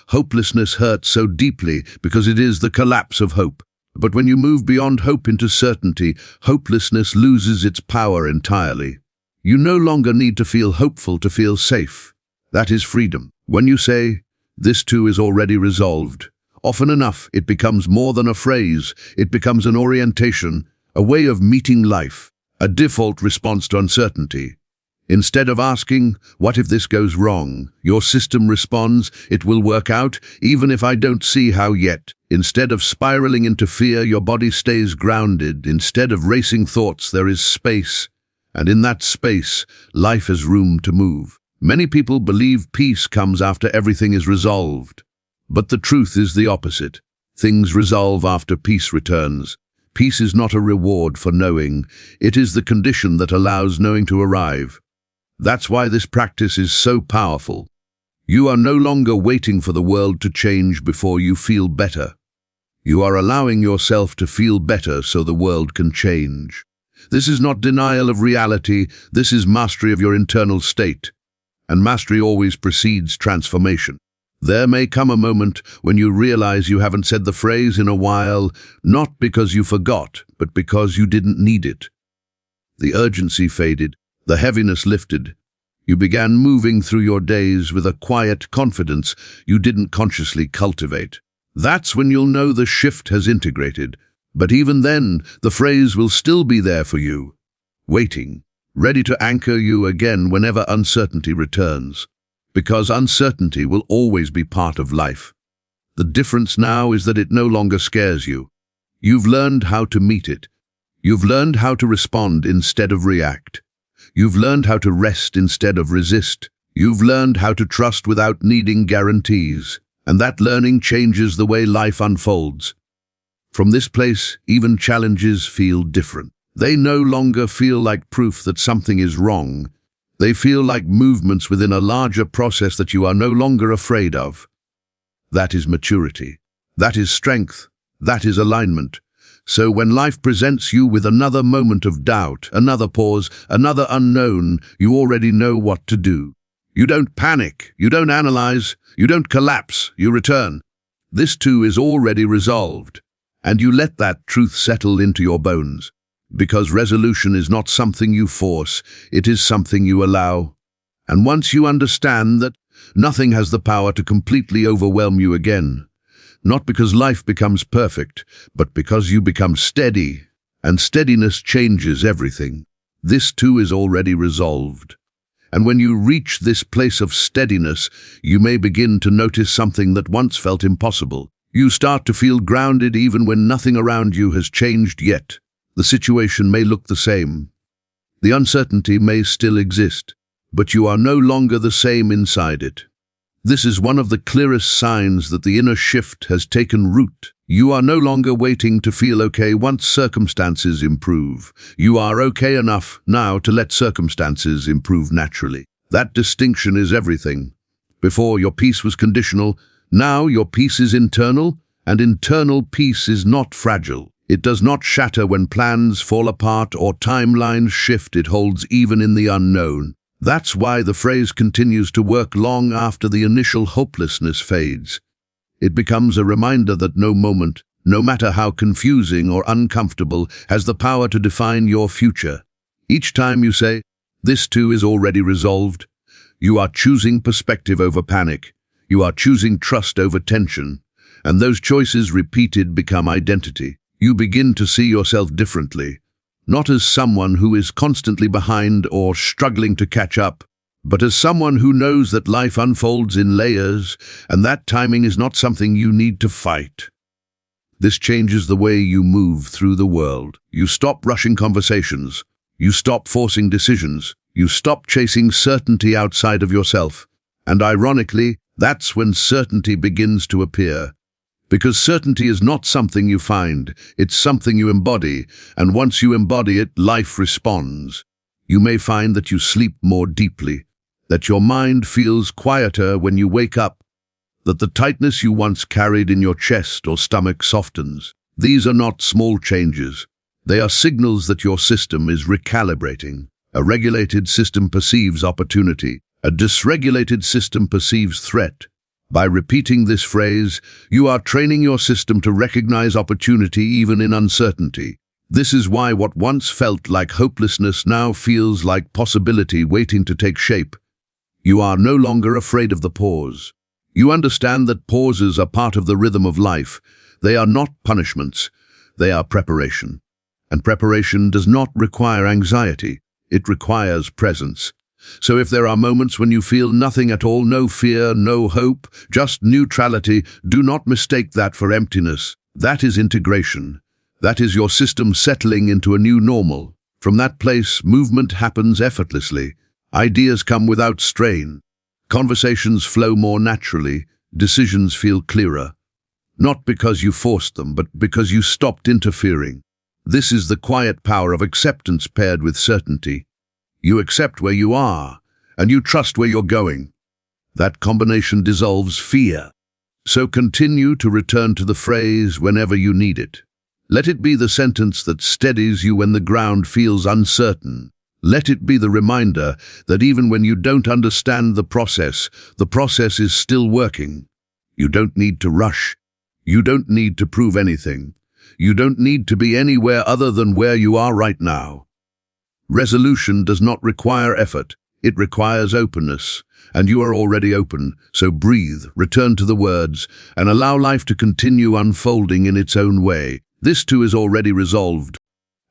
Hopelessness hurts so deeply because it is the collapse of hope. But when you move beyond hope into certainty, hopelessness loses its power entirely. You no longer need to feel hopeful to feel safe. That is freedom. When you say, "This too is already resolved," often enough it becomes more than a phrase. It becomes an orientation, a way of meeting life, a default response to uncertainty. Instead of asking, "What if this goes wrong?" your system responds, "It will work out, even if I don't see how yet." Instead of spiraling into fear, your body stays grounded. Instead of racing thoughts, there is space. And in that space, life has room to move. Many people believe peace comes after everything is resolved. But the truth is the opposite. Things resolve after peace returns. Peace is not a reward for knowing. It is the condition that allows knowing to arrive. That's why this practice is so powerful. You are no longer waiting for the world to change before you feel better. You are allowing yourself to feel better so the world can change. This is not denial of reality, this is mastery of your internal state. And mastery always precedes transformation. There may come a moment when you realize you haven't said the phrase in a while, not because you forgot, but because you didn't need it. The urgency faded, the heaviness lifted. You began moving through your days with a quiet confidence you didn't consciously cultivate. That's when you'll know the shift has integrated. But even then, the phrase will still be there for you, waiting, ready to anchor you again whenever uncertainty returns. Because uncertainty will always be part of life. The difference now is that it no longer scares you. You've learned how to meet it. You've learned how to respond instead of react. You've learned how to rest instead of resist. You've learned how to trust without needing guarantees. And that learning changes the way life unfolds. From this place, even challenges feel different. They no longer feel like proof that something is wrong. They feel like movements within a larger process that you are no longer afraid of. That is maturity. That is strength. That is alignment. So when life presents you with another moment of doubt, another pause, another unknown, you already know what to do. You don't panic. You don't analyze. You don't collapse. You return. This too is already resolved. And you let that truth settle into your bones. Because resolution is not something you force, it is something you allow. And once you understand that, nothing has the power to completely overwhelm you again. Not because life becomes perfect, but because you become steady. And steadiness changes everything. This too is already resolved. And when you reach this place of steadiness, you may begin to notice something that once felt impossible. You start to feel grounded even when nothing around you has changed yet. The situation may look the same. The uncertainty may still exist, but you are no longer the same inside it. This is one of the clearest signs that the inner shift has taken root. You are no longer waiting to feel okay once circumstances improve. You are okay enough now to let circumstances improve naturally. That distinction is everything. Before, your peace was conditional. Now your peace is internal, and internal peace is not fragile. It does not shatter when plans fall apart or timelines shift. It holds even in the unknown. That's why the phrase continues to work long after the initial hopelessness fades. It becomes a reminder that no moment, no matter how confusing or uncomfortable, has the power to define your future. Each time you say, "This too is already resolved," you are choosing perspective over panic. You are choosing trust over tension. And those choices repeated become identity. You begin to see yourself differently, not as someone who is constantly behind or struggling to catch up, but as someone who knows that life unfolds in layers, and that timing is not something you need to fight. This changes the way you move through the world. You stop rushing conversations. You stop forcing decisions. You stop chasing certainty outside of yourself. And ironically, that's when certainty begins to appear. Because certainty is not something you find, it's something you embody, and once you embody it, life responds. You may find that you sleep more deeply, that your mind feels quieter when you wake up, that the tightness you once carried in your chest or stomach softens. These are not small changes. They are signals that your system is recalibrating. A regulated system perceives opportunity. A dysregulated system perceives threat. By repeating this phrase, you are training your system to recognize opportunity even in uncertainty. This is why what once felt like hopelessness now feels like possibility waiting to take shape. You are no longer afraid of the pause. You understand that pauses are part of the rhythm of life. They are not punishments. They are preparation. And preparation does not require anxiety. It requires presence. So if there are moments when you feel nothing at all, no fear, no hope, just neutrality, do not mistake that for emptiness. That is integration. That is your system settling into a new normal. From that place, movement happens effortlessly. Ideas come without strain. Conversations flow more naturally. Decisions feel clearer. Not because you forced them, but because you stopped interfering. This is the quiet power of acceptance paired with certainty. You accept where you are, and you trust where you're going. That combination dissolves fear. So continue to return to the phrase whenever you need it. Let it be the sentence that steadies you when the ground feels uncertain. Let it be the reminder that even when you don't understand the process is still working. You don't need to rush. You don't need to prove anything. You don't need to be anywhere other than where you are right now. Resolution does not require effort. It requires openness. And you are already open, so breathe, return to the words, and allow life to continue unfolding in its own way. This too is already resolved.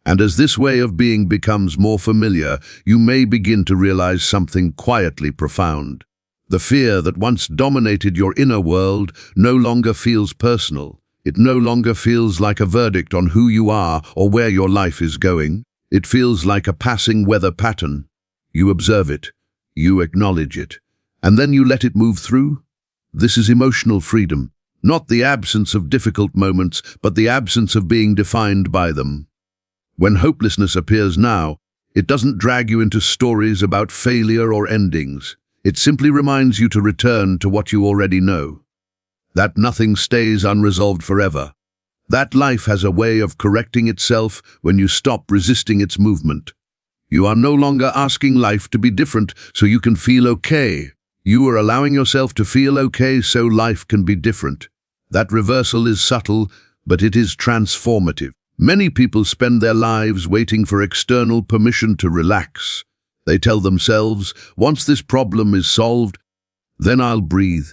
And as this way of being becomes more familiar, you may begin to realize something quietly profound. The fear that once dominated your inner world no longer feels personal. It no longer feels like a verdict on who you are or where your life is going. It feels like a passing weather pattern. You observe it, you acknowledge it, and then you let it move through. This is emotional freedom, not the absence of difficult moments, but the absence of being defined by them. When hopelessness appears now, it doesn't drag you into stories about failure or endings. It simply reminds you to return to what you already know. That nothing stays unresolved forever. That life has a way of correcting itself when you stop resisting its movement. You are no longer asking life to be different so you can feel okay. You are allowing yourself to feel okay so life can be different. That reversal is subtle, but it is transformative. Many people spend their lives waiting for external permission to relax. They tell themselves, once this problem is solved, then I'll breathe.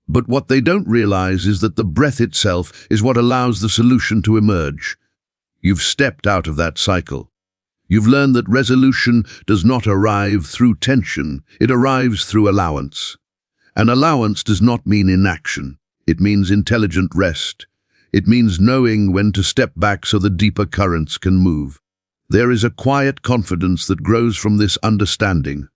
But what they don't realize is that the breath itself is what allows the solution to emerge. You've stepped out of that cycle. You've learned that resolution does not arrive through tension, it arrives through allowance. And allowance does not mean inaction. It means intelligent rest. It means knowing when to step back so the deeper currents can move. There is a quiet confidence that grows from this understanding.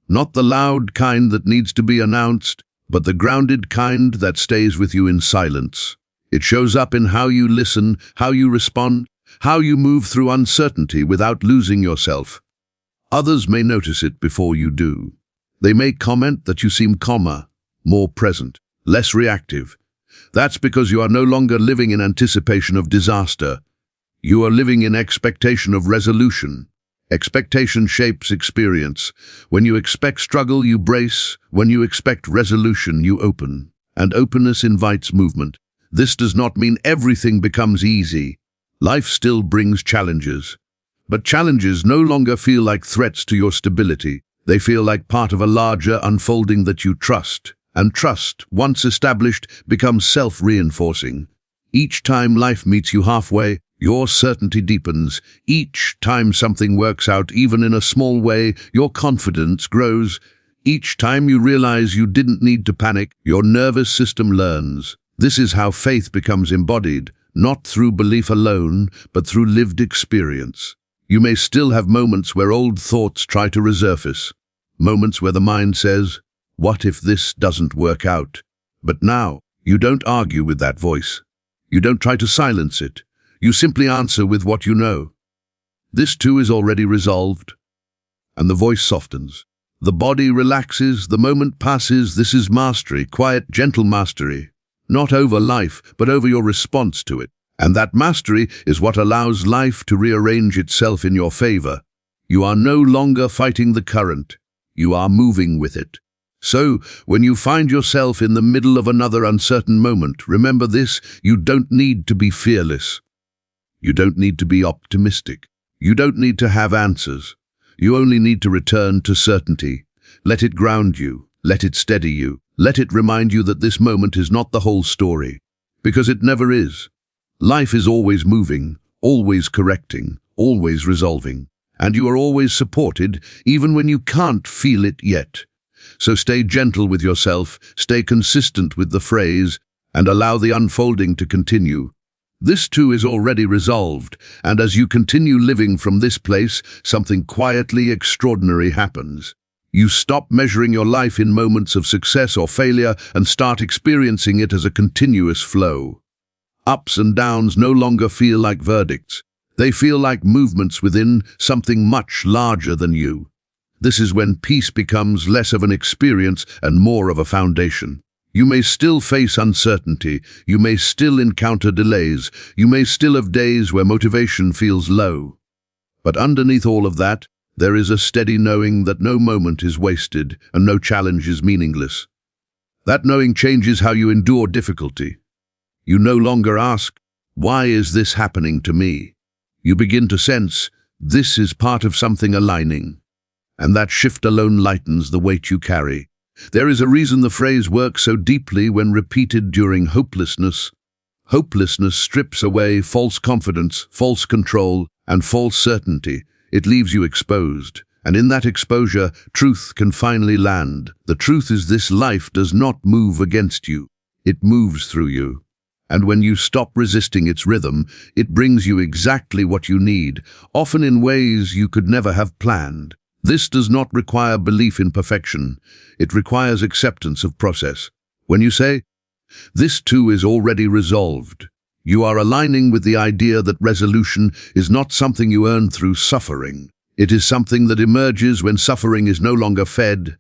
Not the loud kind that needs to be announced, but the grounded kind that stays with you in silence. It shows up in how you listen, how you respond, how you move through uncertainty without losing yourself. Others may notice it before you do. They may comment that you seem calmer, more present, less reactive. That's because you are no longer living in anticipation of disaster. You are living in expectation of resolution. Expectation shapes experience. When you expect struggle, you brace. When you expect resolution, you open. And openness invites movement. This does not mean everything becomes easy. Life still brings challenges. But challenges no longer feel like threats to your stability. They feel like part of a larger unfolding that you trust. And trust, once established, becomes self-reinforcing. Each time life meets you halfway, your certainty deepens. Each time something works out, even in a small way, your confidence grows. Each time you realize you didn't need to panic, your nervous system learns. This is how faith becomes embodied, not through belief alone, but through lived experience. You may still have moments where old thoughts try to resurface. Moments where the mind says, "What if this doesn't work out?" But now, you don't argue with that voice. You don't try to silence it. You simply answer with what you know. This too is already resolved. And the voice softens. The body relaxes, the moment passes. This is mastery, quiet, gentle mastery. Not over life, but over your response to it. And that mastery is what allows life to rearrange itself in your favor. You are no longer fighting the current. You are moving with it. So, when you find yourself in the middle of another uncertain moment, remember this: you don't need to be fearless. You don't need to be optimistic. You don't need to have answers. You only need to return to certainty. Let it ground you. Let it steady you. Let it remind you that this moment is not the whole story. Because it never is. Life is always moving, always correcting, always resolving. And you are always supported, even when you can't feel it yet. So stay gentle with yourself, stay consistent with the phrase, and allow the unfolding to continue. This too is already resolved, and as you continue living from this place, something quietly extraordinary happens. You stop measuring your life in moments of success or failure and start experiencing it as a continuous flow. Ups and downs no longer feel like verdicts. They feel like movements within something much larger than you. This is when peace becomes less of an experience and more of a foundation. You may still face uncertainty, you may still encounter delays, you may still have days where motivation feels low. But underneath all of that, there is a steady knowing that no moment is wasted and no challenge is meaningless. That knowing changes how you endure difficulty. You no longer ask, "Why is this happening to me?" You begin to sense, this is part of something aligning. And that shift alone lightens the weight you carry. There is a reason the phrase works so deeply when repeated during hopelessness. Hopelessness strips away false confidence, false control, and false certainty. It leaves you exposed. And in that exposure, truth can finally land. The truth is this: life does not move against you. It moves through you. And when you stop resisting its rhythm, it brings you exactly what you need, often in ways you could never have planned. This does not require belief in perfection. It requires acceptance of process. When you say, "This too is already resolved," you are aligning with the idea that resolution is not something you earn through suffering. It is something that emerges when suffering is no longer fed,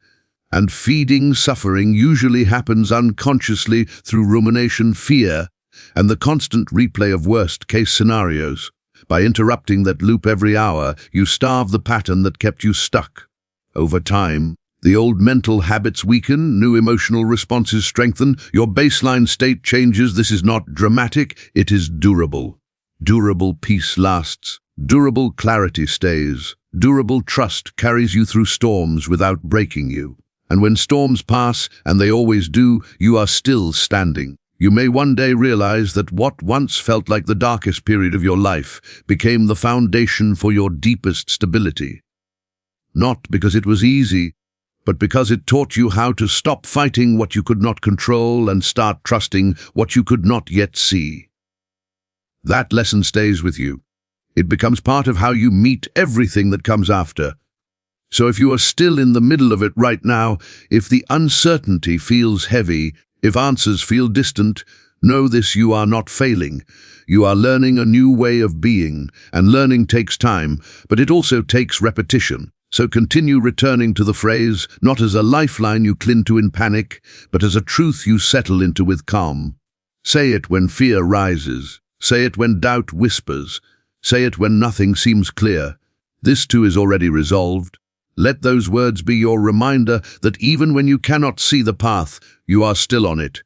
and feeding suffering usually happens unconsciously through rumination, fear, and the constant replay of worst-case scenarios. By interrupting that loop every hour, you starve the pattern that kept you stuck. Over time, the old mental habits weaken, new emotional responses strengthen, your baseline state changes. This is not dramatic, it is durable. Durable peace lasts. Durable clarity stays. Durable trust carries you through storms without breaking you. And when storms pass, and they always do, you are still standing. You may one day realize that what once felt like the darkest period of your life became the foundation for your deepest stability. Not because it was easy, but because it taught you how to stop fighting what you could not control and start trusting what you could not yet see. That lesson stays with you. It becomes part of how you meet everything that comes after. So if you are still in the middle of it right now, if the uncertainty feels heavy, if answers feel distant, know this: you are not failing. You are learning a new way of being, and learning takes time, but it also takes repetition. So continue returning to the phrase, not as a lifeline you cling to in panic, but as a truth you settle into with calm. Say it when fear rises. Say it when doubt whispers. Say it when nothing seems clear. This too is already resolved. Let those words be your reminder that even when you cannot see the path, you are still on it.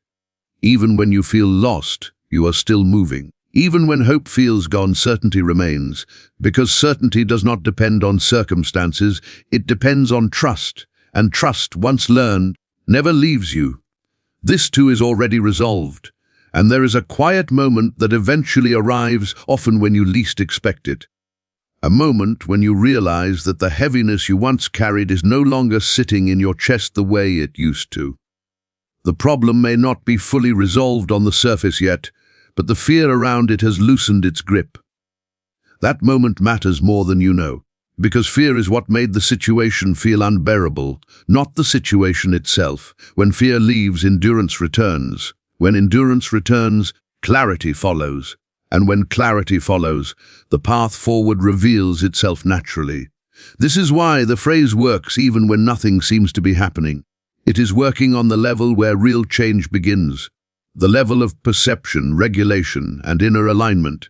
Even when you feel lost, you are still moving. Even when hope feels gone, certainty remains. Because certainty does not depend on circumstances, it depends on trust. And trust, once learned, never leaves you. This too is already resolved. And there is a quiet moment that eventually arrives, often when you least expect it. A moment when you realize that the heaviness you once carried is no longer sitting in your chest the way it used to. The problem may not be fully resolved on the surface yet, but the fear around it has loosened its grip. That moment matters more than you know, because fear is what made the situation feel unbearable, not the situation itself. When fear leaves, endurance returns. When endurance returns, clarity follows. And when clarity follows, the path forward reveals itself naturally. This is why the phrase works even when nothing seems to be happening. It is working on the level where real change begins, the level of perception, regulation, and inner alignment.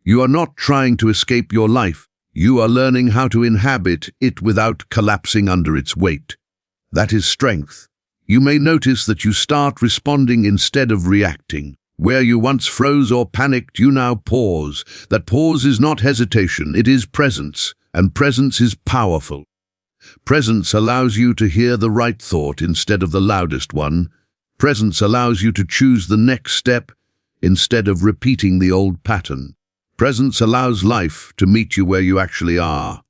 You are not trying to escape your life. You are learning how to inhabit it without collapsing under its weight. That is strength. You may notice that you start responding instead of reacting. Where you once froze or panicked, you now pause. That pause is not hesitation, it is presence, and presence is powerful. Presence allows you to hear the right thought instead of the loudest one. Presence allows you to choose the next step instead of repeating the old pattern. Presence allows life to meet you where you actually are.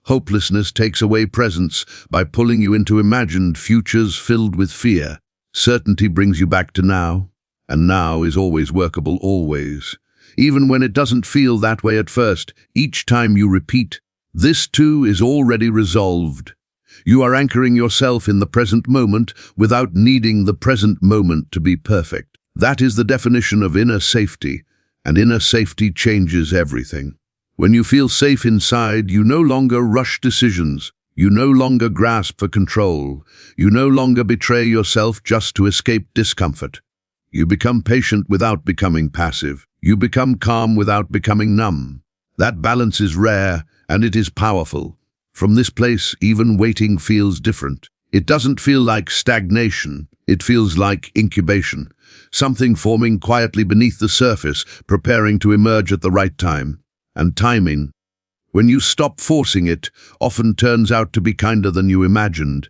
Hopelessness takes away presence by pulling you into imagined futures filled with fear. Certainty brings you back to now. And now is always workable, always. Even when it doesn't feel that way at first, each time you repeat, this too is already resolved. You are anchoring yourself in the present moment without needing the present moment to be perfect. That is the definition of inner safety, and inner safety changes everything. When you feel safe inside, you no longer rush decisions. You no longer grasp for control. You no longer betray yourself just to escape discomfort. You become patient without becoming passive. You become calm without becoming numb. That balance is rare, and it is powerful. From this place, even waiting feels different. It doesn't feel like stagnation. It feels like incubation, something forming quietly beneath the surface, preparing to emerge at the right time. And timing, when you stop forcing it, often turns out to be kinder than you imagined.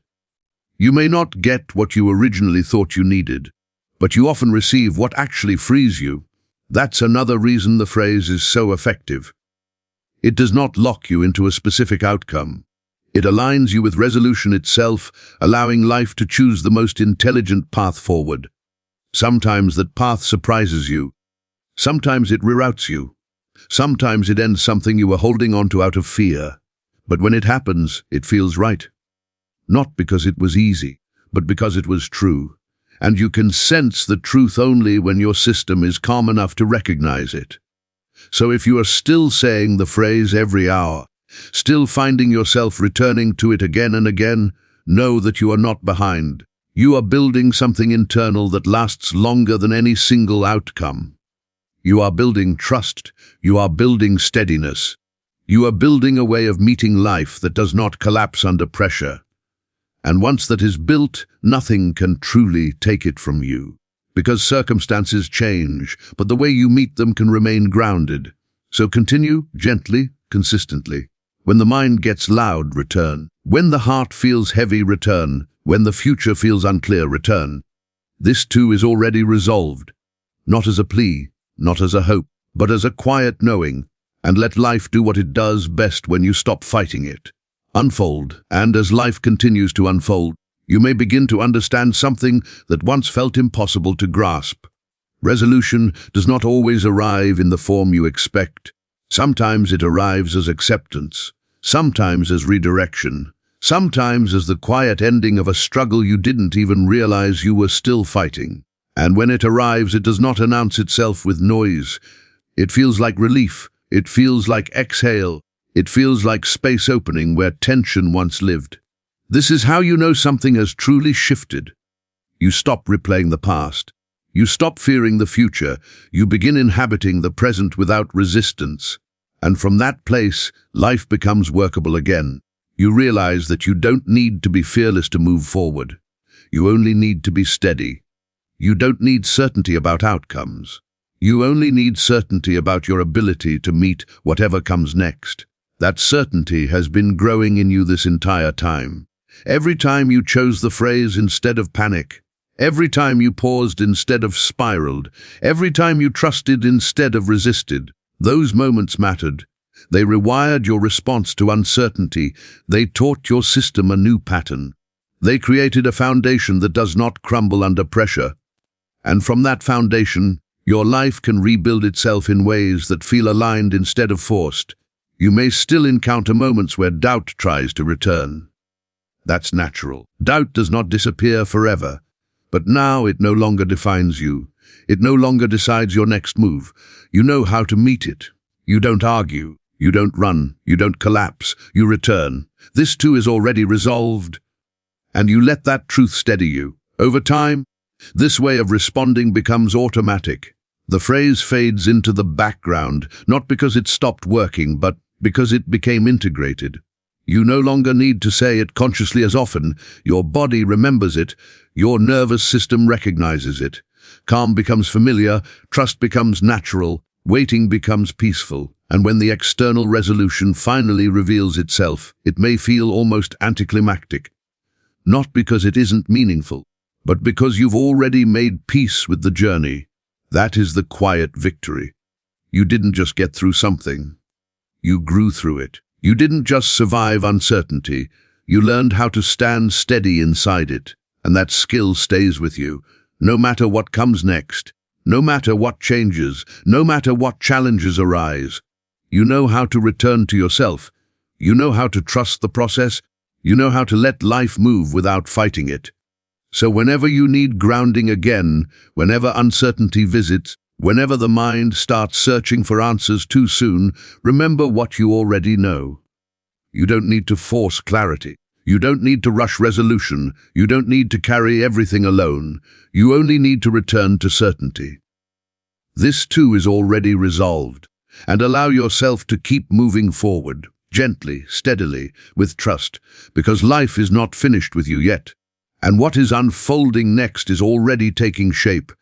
You may not get what you originally thought you needed, but you often receive what actually frees you. That's another reason the phrase is so effective. It does not lock you into a specific outcome. It aligns you with resolution itself, allowing life to choose the most intelligent path forward. Sometimes that path surprises you. Sometimes it reroutes you. Sometimes it ends something you were holding on to out of fear. But when it happens, it feels right. Not because it was easy, but because it was true. And you can sense the truth only when your system is calm enough to recognize it. So if you are still saying the phrase every hour, still finding yourself returning to it again and again, know that you are not behind. You are building something internal that lasts longer than any single outcome. You are building trust. You are building steadiness. You are building a way of meeting life that does not collapse under pressure. And once that is built, nothing can truly take it from you. Because circumstances change, but the way you meet them can remain grounded. So continue gently, consistently. When the mind gets loud, return. When the heart feels heavy, return. When the future feels unclear, return. This too is already resolved. Not as a plea, not as a hope, but as a quiet knowing. And let life do what it does best when you stop fighting it. Unfold, and as life continues to unfold, you may begin to understand something that once felt impossible to grasp. Resolution does not always arrive in the form you expect. Sometimes it arrives as acceptance, sometimes as redirection, sometimes as the quiet ending of a struggle you didn't even realize you were still fighting. And when it arrives, it does not announce itself with noise. It feels like relief. It feels like exhale. It feels like space opening where tension once lived. This is how you know something has truly shifted. You stop replaying the past. You stop fearing the future. You begin inhabiting the present without resistance. And from that place, life becomes workable again. You realize that you don't need to be fearless to move forward. You only need to be steady. You don't need certainty about outcomes. You only need certainty about your ability to meet whatever comes next. That certainty has been growing in you this entire time. Every time you chose the phrase instead of panic, every time you paused instead of spiraled, every time you trusted instead of resisted, those moments mattered. They rewired your response to uncertainty. They taught your system a new pattern. They created a foundation that does not crumble under pressure. And from that foundation, your life can rebuild itself in ways that feel aligned instead of forced. You may still encounter moments where doubt tries to return. That's natural. Doubt does not disappear forever. But now it no longer defines you. It no longer decides your next move. You know how to meet it. You don't argue. You don't run. You don't collapse. You return. This too is already resolved. And you let that truth steady you. Over time, this way of responding becomes automatic. The phrase fades into the background, not because it stopped working, but because it became integrated. You no longer need to say it consciously as often. Your body remembers it. Your nervous system recognizes it. Calm becomes familiar. Trust becomes natural. Waiting becomes peaceful. And when the external resolution finally reveals itself, it may feel almost anticlimactic. Not because it isn't meaningful, but because you've already made peace with the journey. That is the quiet victory. You didn't just get through something. You grew through it. You didn't just survive uncertainty. You learned how to stand steady inside it. And that skill stays with you, no matter what comes next, no matter what changes, no matter what challenges arise. You know how to return to yourself. You know how to trust the process. You know how to let life move without fighting it. So whenever you need grounding again, whenever uncertainty visits, Whenever the mind starts searching for answers too soon, remember what you already know. You don't need to force clarity. You don't need to rush resolution. You don't need to carry everything alone. You only need to return to certainty. This too is already resolved, and allow yourself to keep moving forward, gently, steadily, with trust, because life is not finished with you yet, and what is unfolding next is already taking shape.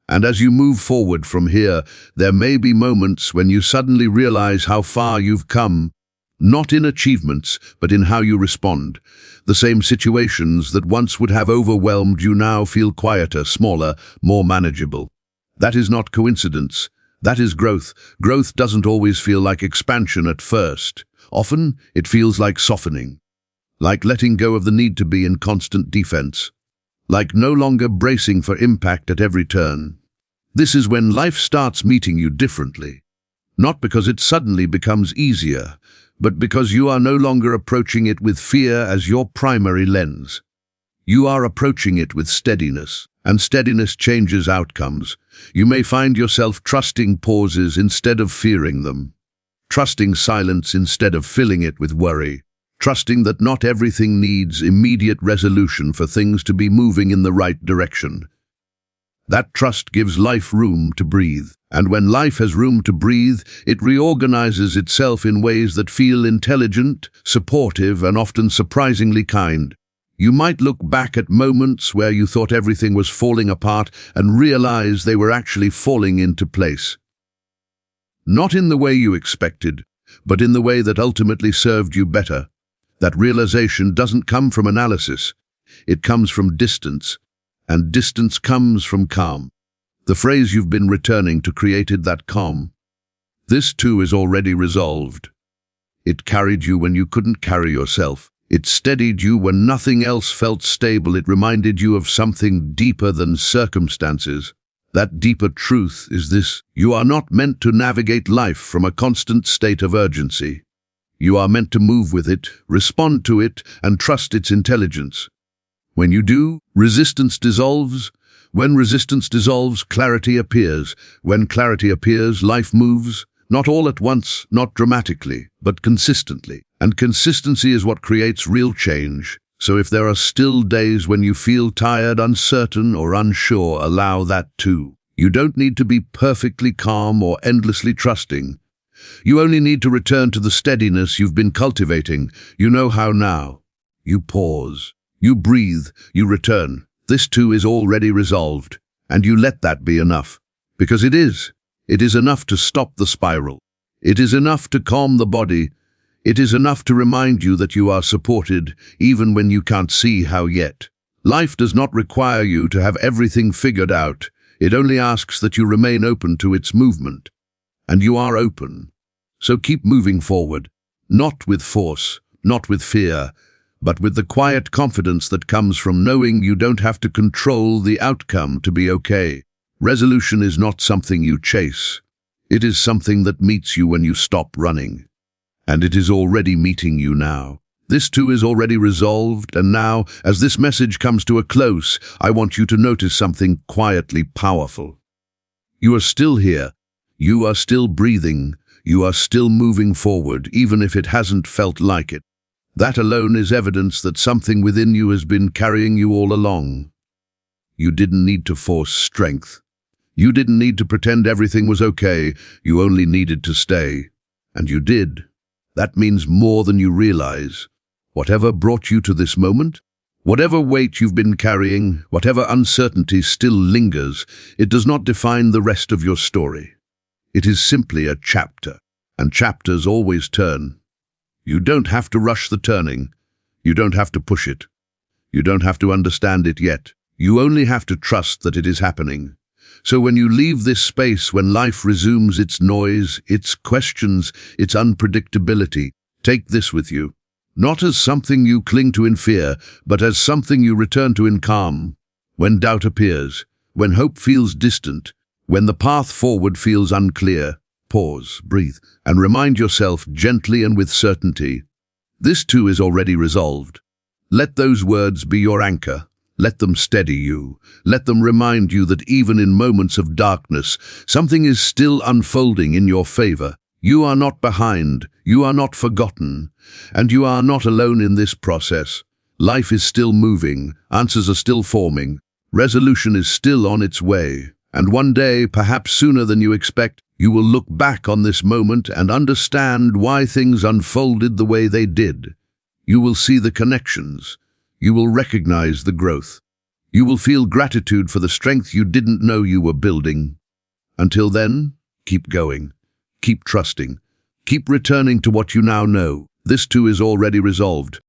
And as you move forward from here, there may be moments when you suddenly realize how far you've come, not in achievements, but in how you respond. The same situations that once would have overwhelmed you now feel quieter, smaller, more manageable. That is not coincidence. That is growth. Growth doesn't always feel like expansion at first. Often, it feels like softening, like letting go of the need to be in constant defense, like no longer bracing for impact at every turn. This is when life starts meeting you differently, not because it suddenly becomes easier, but because you are no longer approaching it with fear as your primary lens. You are approaching it with steadiness, and steadiness changes outcomes. You may find yourself trusting pauses instead of fearing them, trusting silence instead of filling it with worry, trusting that not everything needs immediate resolution for things to be moving in the right direction. That trust gives life room to breathe, and when life has room to breathe, it reorganizes itself in ways that feel intelligent, supportive, and often surprisingly kind. You might look back at moments where you thought everything was falling apart and realize they were actually falling into place. Not in the way you expected, but in the way that ultimately served you better. That realization doesn't come from analysis. It comes from distance, and distance comes from calm. The phrase you've been returning to created that calm. This too is already resolved. It carried you when you couldn't carry yourself. It steadied you when nothing else felt stable. It reminded you of something deeper than circumstances. That deeper truth is this: you are not meant to navigate life from a constant state of urgency. You are meant to move with it, respond to it, and trust its intelligence. When you do, resistance dissolves. When resistance dissolves, clarity appears. When clarity appears, life moves. Not all at once, not dramatically, but consistently. And consistency is what creates real change. So if there are still days when you feel tired, uncertain, or unsure, allow that too. You don't need to be perfectly calm or endlessly trusting. You only need to return to the steadiness you've been cultivating. You know how now. You pause. You breathe. You return. This too is already resolved. And you let that be enough. Because it is. It is enough to stop the spiral. It is enough to calm the body. It is enough to remind you that you are supported, even when you can't see how yet. Life does not require you to have everything figured out. It only asks that you remain open to its movement. And you are open. So keep moving forward, not with force, not with fear, but with the quiet confidence that comes from knowing you don't have to control the outcome to be okay. Resolution is not something you chase. It is something that meets you when you stop running. And it is already meeting you now. This too is already resolved, and now, as this message comes to a close, I want you to notice something quietly powerful. You are still here. You are still breathing. You are still moving forward, even if it hasn't felt like it. That alone is evidence that something within you has been carrying you all along. You didn't need to force strength. You didn't need to pretend everything was okay. You only needed to stay. And you did. That means more than you realize. Whatever brought you to this moment, whatever weight you've been carrying, whatever uncertainty still lingers, it does not define the rest of your story. It is simply a chapter, and chapters always turn. You don't have to rush the turning. You don't have to push it. You don't have to understand it yet. You only have to trust that it is happening. So when you leave this space, when life resumes its noise, its questions, its unpredictability, take this with you. Not as something you cling to in fear, but as something you return to in calm. When doubt appears, when hope feels distant, when the path forward feels unclear, pause, breathe, and remind yourself gently and with certainty. This too is already resolved. Let those words be your anchor. Let them steady you. Let them remind you that even in moments of darkness, something is still unfolding in your favor. You are not behind, you are not forgotten, and you are not alone in this process. Life is still moving, answers are still forming, resolution is still on its way. And one day, perhaps sooner than you expect, you will look back on this moment and understand why things unfolded the way they did. You will see the connections. You will recognize the growth. You will feel gratitude for the strength you didn't know you were building. Until then, keep going. Keep trusting. Keep returning to what you now know. This too is already resolved.